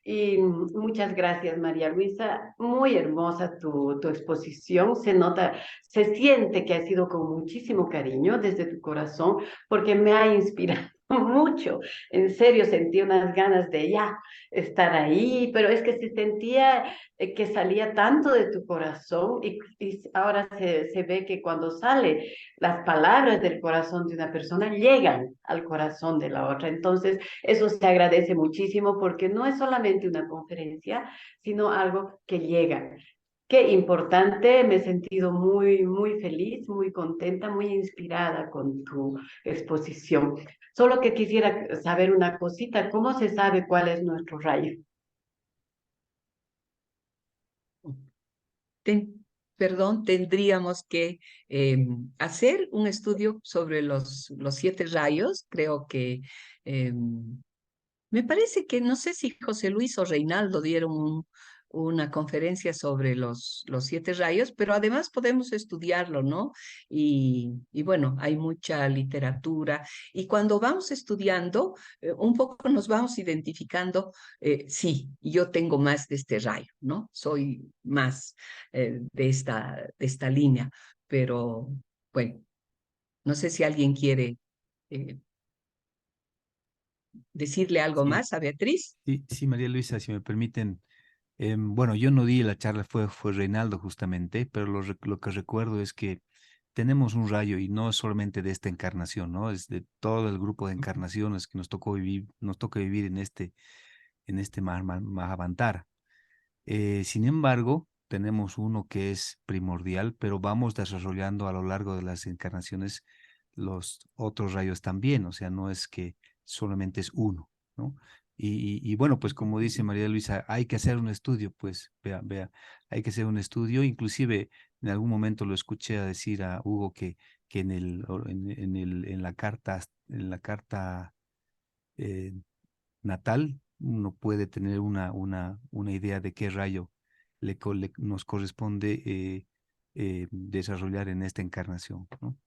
Y muchas gracias, María Luisa. Muy hermosa tu exposición. Se nota, se siente que ha sido con muchísimo cariño desde tu corazón, porque me ha inspirado mucho. En serio, sentí unas ganas de ya estar ahí, pero es que se sentía que salía tanto de tu corazón y ahora se ve que cuando sale las palabras del corazón de una persona llegan al corazón de la otra. Entonces, eso se agradece muchísimo porque no es solamente una conferencia, sino algo que llega. Qué importante, me he sentido muy feliz, muy contenta, muy inspirada con tu exposición. Solo que quisiera saber una cosita, ¿cómo se sabe cuál es nuestro rayo? perdón, tendríamos que hacer un estudio sobre los 7 rayos. Creo que me parece que no sé si José Luis o Reinaldo dieron una conferencia sobre los 7 rayos, pero además podemos estudiarlo, ¿no? Y bueno, hay mucha literatura y cuando vamos estudiando, un poco nos vamos identificando, sí, yo tengo más de este rayo, ¿no? Soy más de esta línea, pero bueno, no sé si alguien quiere eh, decirle algo Sí, más a Beatriz. sí, María Luisa, si me permiten. Bueno, yo no di la charla, fue Reinaldo justamente, pero lo que recuerdo es que tenemos un rayo y no solamente de esta encarnación, ¿no? Es de todo el grupo de encarnaciones que nos toca vivir en este Mahavantar. Sin embargo, tenemos uno que es primordial, pero vamos desarrollando a lo largo de las encarnaciones los otros rayos también, o sea, no es que solamente es uno, ¿no? Y bueno, pues como dice María Luisa, hay que hacer un estudio, pues vea, hay que hacer un estudio, inclusive en algún momento lo escuché a decir a Hugo que en la carta eh, natal, uno puede tener una idea de qué rayo nos corresponde desarrollar en esta encarnación, ¿no?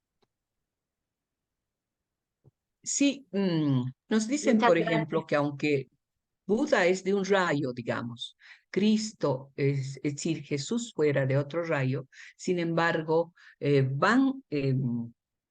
Sí, nos dicen, Muchas por gracias. ejemplo, que aunque Buda es de un rayo, digamos, Cristo, es decir, Jesús fuera de otro rayo, sin embargo, van,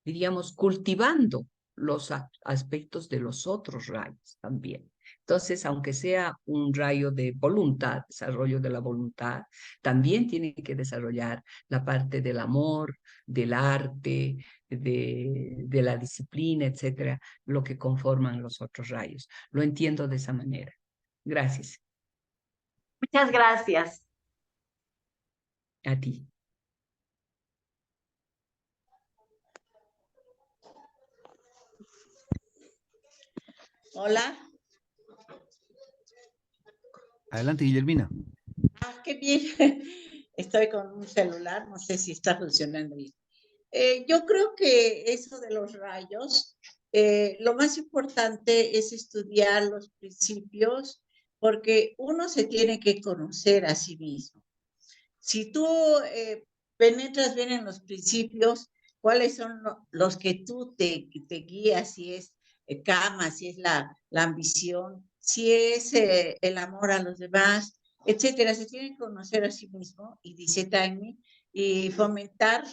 diríamos, cultivando los aspectos de los otros rayos también. Entonces, aunque sea un rayo de voluntad, desarrollo de la voluntad, también tiene que desarrollar la parte del amor, del arte, de la disciplina, etcétera, lo que conforman los otros rayos. Lo entiendo de esa manera. Gracias Muchas gracias. a ti. Hola. Adelante, Guillermina. Qué bien. Estoy con un celular, no sé si está funcionando bien. Yo creo que eso de los rayos, lo más importante es estudiar los principios, porque uno se tiene que conocer a sí mismo. Si tú penetras bien en los principios, cuáles son los que tú te guías, si es cama, si es la ambición, si es el amor a los demás, etcétera. Se tiene que conocer a sí mismo y dice Taimi, y fomentar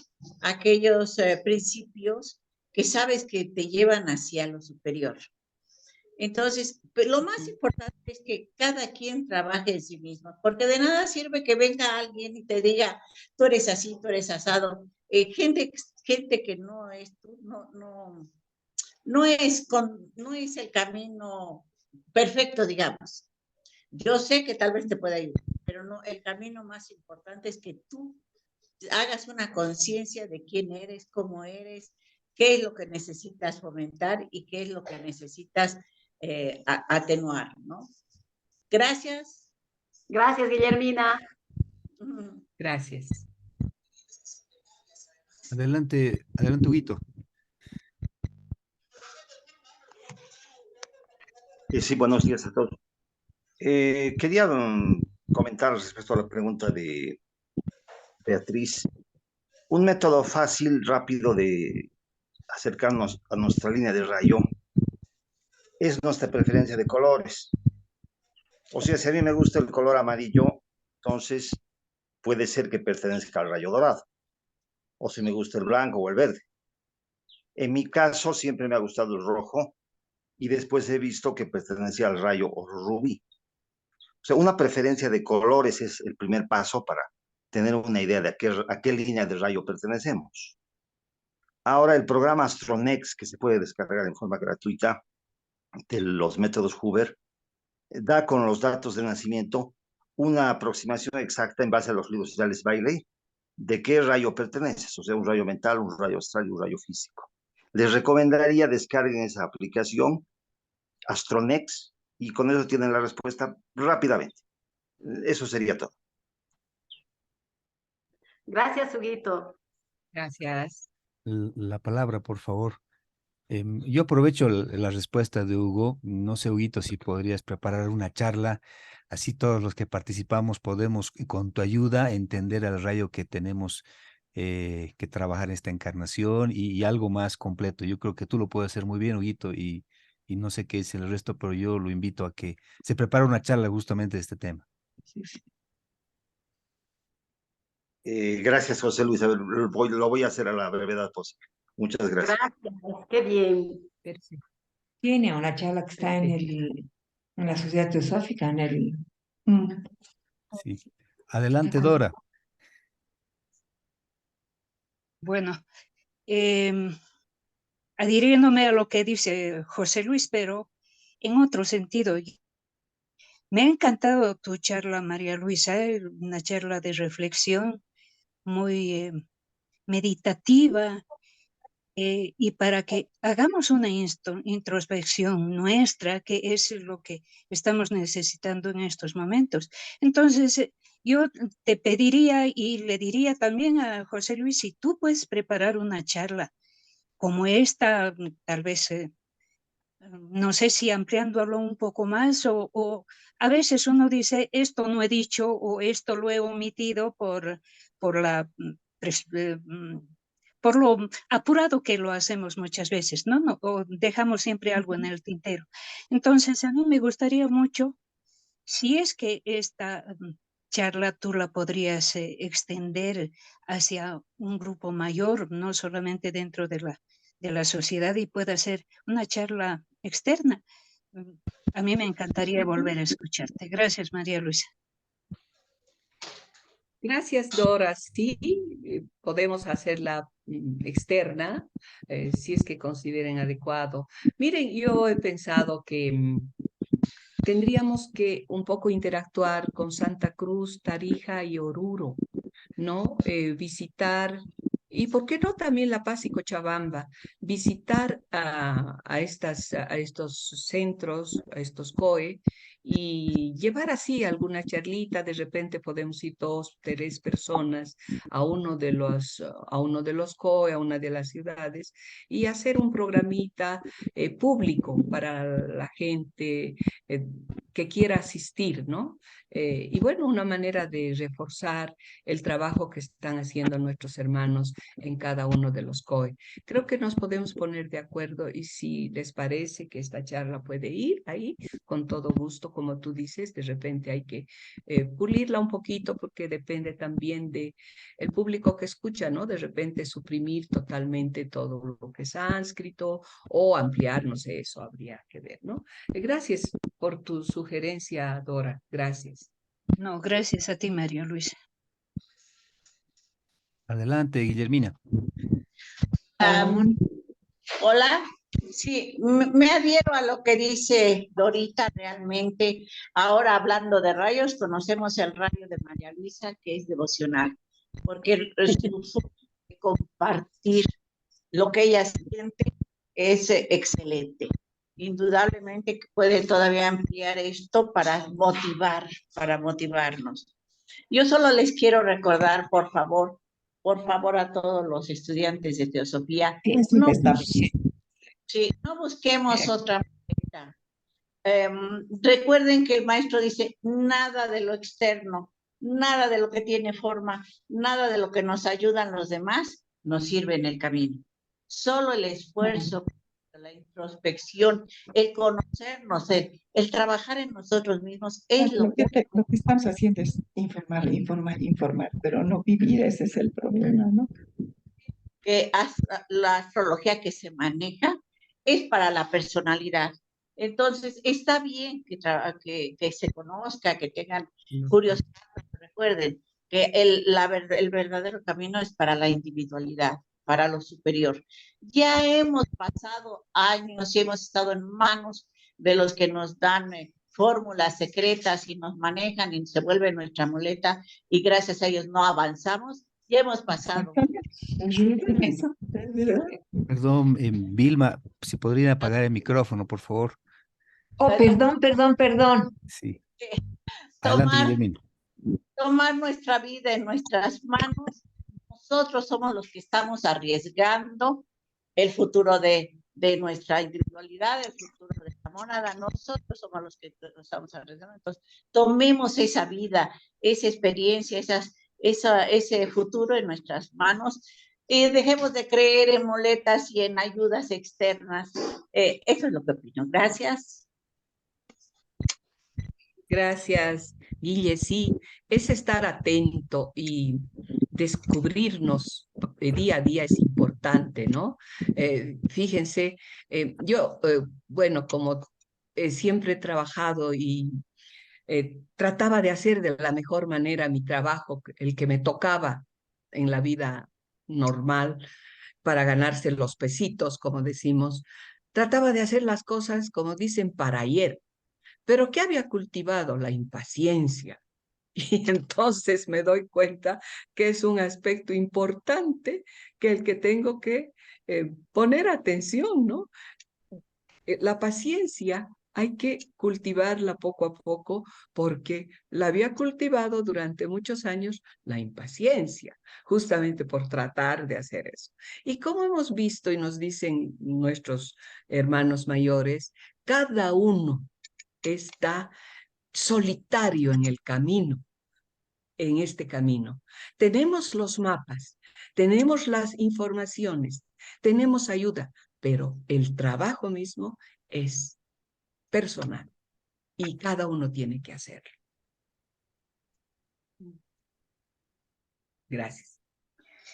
aquellos principios que sabes que te llevan hacia lo superior. Entonces, lo más importante es que cada quien trabaje en sí mismo, porque de nada sirve que venga alguien y te diga, tú eres así, tú eres asado. Gente que no es tú, no es el camino perfecto, digamos. Yo sé que tal vez te pueda ayudar, pero no, el camino más importante es que tú hagas una conciencia de quién eres, cómo eres, qué es lo que necesitas fomentar y qué es lo que necesitas atenuar, ¿no? Gracias. Gracias, Guillermina. Gracias. Adelante, Huguito. Sí, buenos días a todos. Quería comentar respecto a la pregunta de Beatriz. Un método fácil, rápido de acercarnos a nuestra línea de rayo es nuestra preferencia de colores. O sea, si a mí me gusta el color amarillo, entonces puede ser que pertenezca al rayo dorado. O si me gusta el blanco o el verde. En mi caso, siempre me ha gustado el rojo y después he visto que pertenecía al rayo rubí. O sea, una preferencia de colores es el primer paso para tener una idea de a qué línea de rayo pertenecemos. Ahora, el programa Astronex, que se puede descargar en forma gratuita de los métodos Hoover, da con los datos de nacimiento una aproximación exacta en base a los libros de Charles Bailey de qué rayo perteneces, o sea, un rayo mental, un rayo astral y un rayo físico. Les recomendaría descarguen esa aplicación, Astronex, y con eso tienen la respuesta rápidamente. Eso sería todo. Gracias, Huguito. Gracias. La palabra, por favor. Yo aprovecho la respuesta de Hugo. No sé, Huguito, si podrías preparar una charla. Así todos los que participamos podemos, con tu ayuda, entender al rayo que tenemos que trabajar en esta encarnación y algo más completo. Yo creo que tú lo puedes hacer muy bien, Huguito, y no sé qué es el resto, pero yo lo invito a que se prepare una charla justamente de este tema. Gracias, José Luis. A ver, lo voy a hacer a la brevedad posible. Muchas gracias. Gracias, qué bien. Perfecto. Tiene una charla que está en la Sociedad Teosófica, en el... Sí. Adelante, Dora. Bueno, adhiriéndome a lo que dice José Luis, pero en otro sentido. Me ha encantado tu charla, María Luisa, una charla de reflexión muy meditativa, y para que hagamos una introspección nuestra, que es lo que estamos necesitando en estos momentos. Entonces, yo te pediría y le diría también a José Luis, si tú puedes preparar una charla como esta, tal vez, no sé si ampliándolo un poco más, o a veces uno dice, esto no he dicho o esto lo he omitido por la... por lo apurado que lo hacemos muchas veces, ¿no? O dejamos siempre algo en el tintero. Entonces, a mí me gustaría mucho, si es que esta charla tú la podrías extender hacia un grupo mayor, no solamente dentro de la sociedad, y pueda ser una charla externa. A mí me encantaría volver a escucharte. Gracias, María Luisa. Gracias, Dora. Sí, podemos hacerla externa, si es que consideren adecuado. Miren, yo he pensado que tendríamos que un poco interactuar con Santa Cruz, Tarija y Oruro, ¿no? Visitar, y por qué no también La Paz y Cochabamba, visitar a estos centros, a estos COE, y llevar así alguna charlita. De repente podemos ir 2, 3 personas a uno de los COE, a una de las ciudades, y hacer un programita público para la gente que quiera asistir, ¿no? Y bueno, una manera de reforzar el trabajo que están haciendo nuestros hermanos en cada uno de los COE. Creo que nos podemos poner de acuerdo, y si les parece que esta charla puede ir ahí, con todo gusto, como tú dices, de repente hay que pulirla un poquito, porque depende también de el público que escucha, ¿no? De repente suprimir totalmente todo lo que es sánscrito o ampliar, no sé, eso habría que ver, ¿no? Gracias por tu sugerencia, Dora. Gracias. No, gracias a ti, María Luisa. Adelante, Guillermina. Hola, sí, me adhiero a lo que dice Dorita. Realmente, ahora hablando de rayos, conocemos el rayo de María Luisa, que es devocional, porque su forma de compartir lo que ella siente es excelente. Indudablemente que puede todavía ampliar esto para motivarnos. Yo solo les quiero recordar, por favor, a todos los estudiantes de teosofía, no busquemos otra manera. Recuerden que el maestro dice, nada de lo externo, nada de lo que tiene forma, nada de lo que nos ayudan los demás nos sirve en el camino. Solo el esfuerzo, la introspección, el conocernos, el trabajar en nosotros mismos es lo que estamos haciendo es informar, pero no vivir, ese es el problema, ¿no? Que la astrología que se maneja es para la personalidad. Entonces, está bien que se conozca, que tengan curiosidad, pero recuerden que el verdadero camino es para la individualidad, para lo superior. Ya hemos pasado años y hemos estado en manos de los que nos dan fórmulas secretas y nos manejan y se vuelve nuestra muleta, y gracias a ellos no avanzamos. Ya hemos pasado. Perdón, Vilma, si podría apagar el micrófono, por favor. Oh, perdón. Sí. Adelante, Tomar, Guillermina. tomar nuestra vida en nuestras manos nosotros somos los que estamos arriesgando el futuro de nuestra individualidad, el futuro de la monada. Nosotros somos los que lo estamos arriesgando. Entonces, tomemos esa vida, esa experiencia, ese futuro en nuestras manos y dejemos de creer en muletas y en ayudas externas. Eso es lo que opino. Gracias. Gracias, Guille. Sí, es estar atento y descubrirnos día a día es importante, ¿no? Fíjense, bueno, como siempre he trabajado y trataba de hacer de la mejor manera mi trabajo, el que me tocaba en la vida normal, para ganarse los pesitos, como decimos. Trataba de hacer las cosas, como dicen, para ayer. Pero ¿qué había cultivado? La impaciencia. Y entonces me doy cuenta que es un aspecto importante que el que tengo que poner atención, ¿no? La paciencia hay que cultivarla poco a poco porque la había cultivado durante muchos años la impaciencia, justamente por tratar de hacer eso. Y como hemos visto y nos dicen nuestros hermanos mayores, cada uno está solitario en el camino, en este camino. Tenemos los mapas, tenemos las informaciones, tenemos ayuda, pero el trabajo mismo es personal y cada uno tiene que hacerlo. Gracias.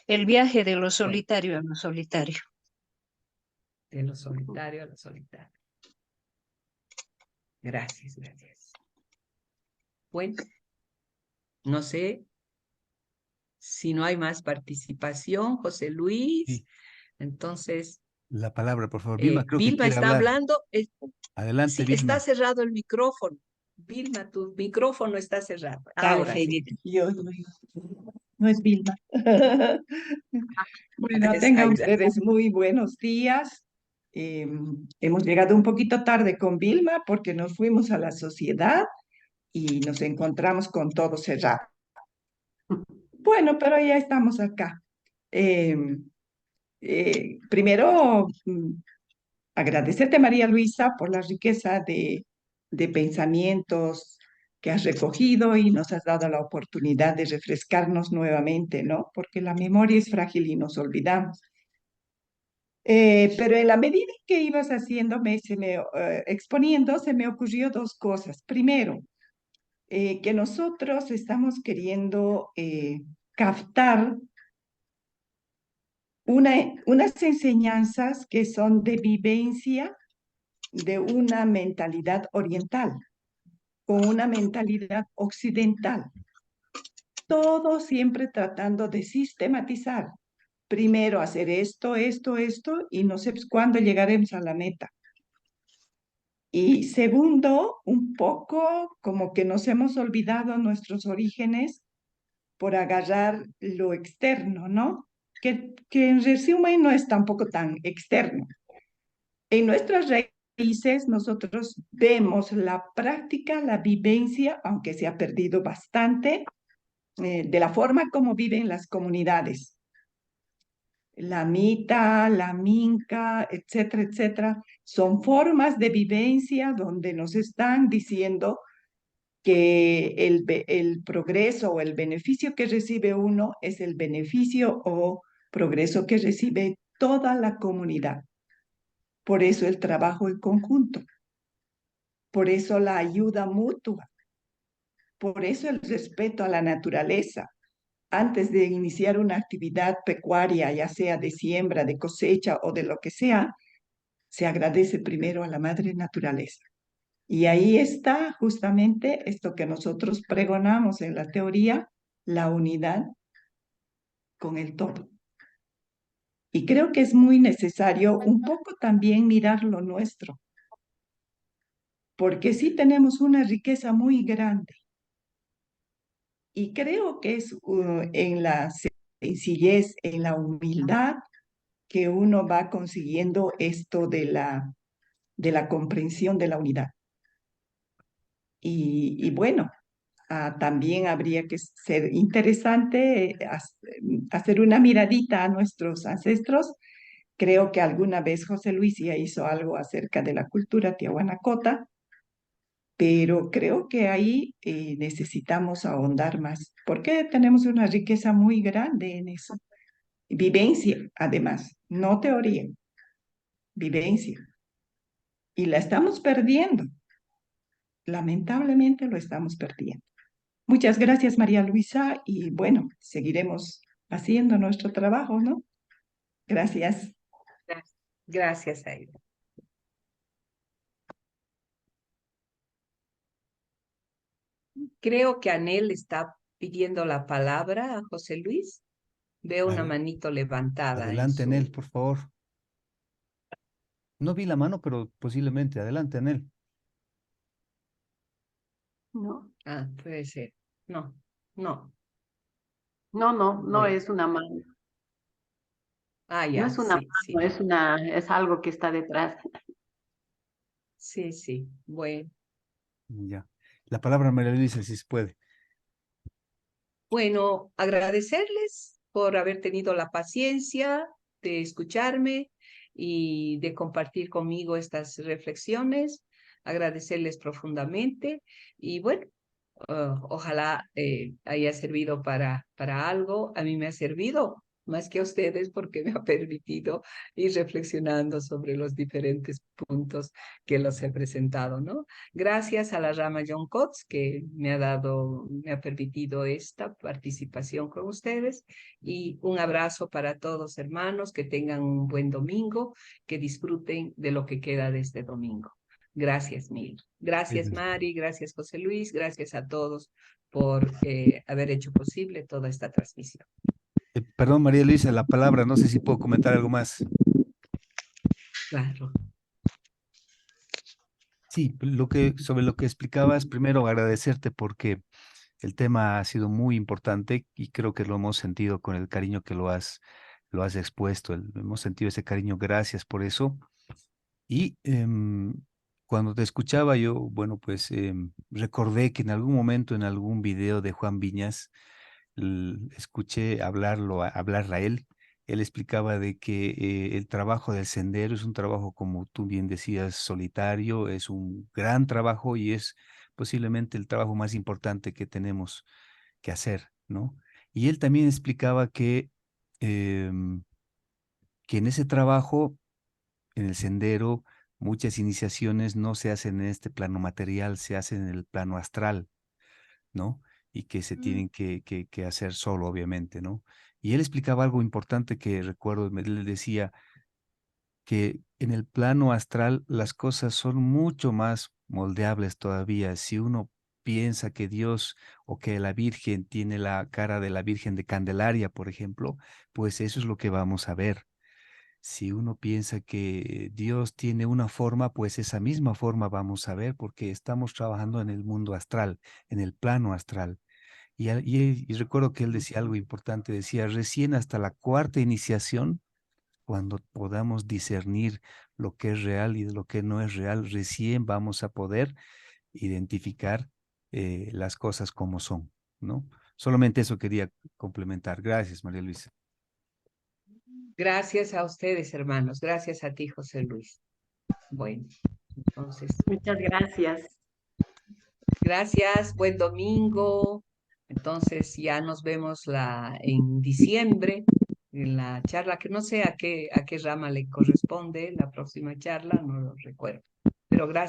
El viaje de lo solitario a lo solitario. De lo solitario a lo solitario. Gracias, gracias. Bueno, no sé si no hay más participación, José Luis. Sí. Entonces, La palabra, por favor. Vilma, creo que Vilma quiere está hablar. hablando. Adelante, Sí, Vilma. está cerrado el micrófono. Vilma, tu micrófono está cerrado. Ahora sí. Yo. No es Vilma. Bueno, tengan ustedes muy buenos días. Hemos llegado un poquito tarde con Vilma porque nos fuimos a la sociedad y nos encontramos con todo cerrado. Bueno, pero ya estamos acá. Primero, agradecerte, María Luisa, por la riqueza de pensamientos que has recogido y nos has dado la oportunidad de refrescarnos nuevamente, ¿no? Porque la memoria es frágil y nos olvidamos. Pero en la medida que ibas haciéndome, exponiendo, se me ocurrió dos cosas. Primero, que nosotros estamos queriendo captar unas enseñanzas que son de vivencia de una mentalidad oriental, con una mentalidad occidental. Todo siempre tratando de sistematizar. Primero hacer esto, y no sé cuándo llegaremos a la meta. Y segundo, un poco como que nos hemos olvidado nuestros orígenes por agarrar lo externo, ¿no? Que en resumen no es tampoco tan externo. En nuestras raíces nosotros vemos la práctica, la vivencia, aunque se ha perdido bastante, de la forma como viven las comunidades. La mita, la minca, etcétera, etcétera, son formas de vivencia donde nos están diciendo que el progreso o el beneficio que recibe uno es el beneficio o progreso que recibe toda la comunidad. Por eso el trabajo en conjunto, por eso la ayuda mutua, por eso el respeto a la naturaleza. Antes de iniciar una actividad pecuaria, ya sea de siembra, de cosecha o de lo que sea, se agradece primero a la madre naturaleza. Y ahí está justamente esto que nosotros pregonamos en la teoría, la unidad con el todo. Y creo que es muy necesario un poco también mirar lo nuestro, porque sí tenemos una riqueza muy grande. Y creo que es en la sencillez, en la humildad, que uno va consiguiendo esto de la comprensión de la unidad. Y bueno, También habría que ser interesante hacer una miradita a nuestros ancestros. Creo que alguna vez José Luis ya hizo algo acerca de la cultura tiahuanacota, pero creo que ahí necesitamos ahondar más, porque tenemos una riqueza muy grande en eso. Vivencia, además, no teoría, vivencia. Y la estamos perdiendo. Lamentablemente lo estamos perdiendo. Muchas gracias, María Luisa, y bueno, seguiremos haciendo nuestro trabajo, ¿no? Gracias. Gracias, Aida. Creo que Anel está pidiendo la palabra a José Luis. Veo una manito levantada. Adelante, Anel, por favor. No vi la mano, pero posiblemente. Adelante, Anel. No, Ah, puede ser. No, no. no Bueno. es una mano. Ah, No ya, es una sí, mano, sí. es algo que está detrás. Sí, sí. Bueno. Ya. La palabra María Luisa, si se puede. Bueno, agradecerles por haber tenido la paciencia de escucharme y de compartir conmigo estas reflexiones. Agradecerles profundamente y bueno, ojalá haya servido para algo. A mí me ha servido más que a ustedes porque me ha permitido ir reflexionando sobre los diferentes puntos que los he presentado, ¿no? Gracias a la rama John Coates que me ha permitido esta participación con ustedes y un abrazo para todos hermanos, que tengan un buen domingo, que disfruten de lo que queda de este domingo. Gracias mil. Gracias Mari, gracias José Luis, gracias a todos por haber hecho posible toda esta transmisión. Perdón, María Luisa, la palabra, no sé si puedo comentar algo más. Claro. Sí, sobre lo que explicabas, primero agradecerte porque el tema ha sido muy importante y creo que lo hemos sentido con el cariño que lo has expuesto, hemos sentido ese cariño, gracias por eso. Y cuando te escuchaba yo, bueno, pues recordé que en algún momento, en algún video de Juan Viñas, escuché hablar a él. Él explicaba de que el trabajo del sendero es un trabajo, como tú bien decías, solitario, es un gran trabajo y es posiblemente el trabajo más importante que tenemos que hacer, ¿no? Y él también explicaba que en ese trabajo, en el sendero, muchas iniciaciones no se hacen en este plano material, se hacen en el plano astral, ¿no? Y que se tienen que hacer solo, obviamente, ¿no? Y él explicaba algo importante que recuerdo, él decía que en el plano astral las cosas son mucho más moldeables todavía. Si uno piensa que Dios o que la Virgen tiene la cara de la Virgen de Candelaria, por ejemplo, pues eso es lo que vamos a ver. Si uno piensa que Dios tiene una forma, pues esa misma forma vamos a ver porque estamos trabajando en el mundo astral, en el plano astral. Y recuerdo que él decía algo importante, decía, recién hasta la cuarta iniciación, cuando podamos discernir lo que es real y lo que no es real, recién vamos a poder identificar las cosas como son, ¿no? Solamente eso quería complementar. Gracias, María Luisa. Gracias a ustedes, hermanos. Gracias a ti, José Luis. Bueno, entonces. Muchas gracias. Gracias, buen domingo. Entonces ya nos vemos en diciembre, en la charla, que no sé a qué rama le corresponde la próxima charla, no lo recuerdo. Pero gracias.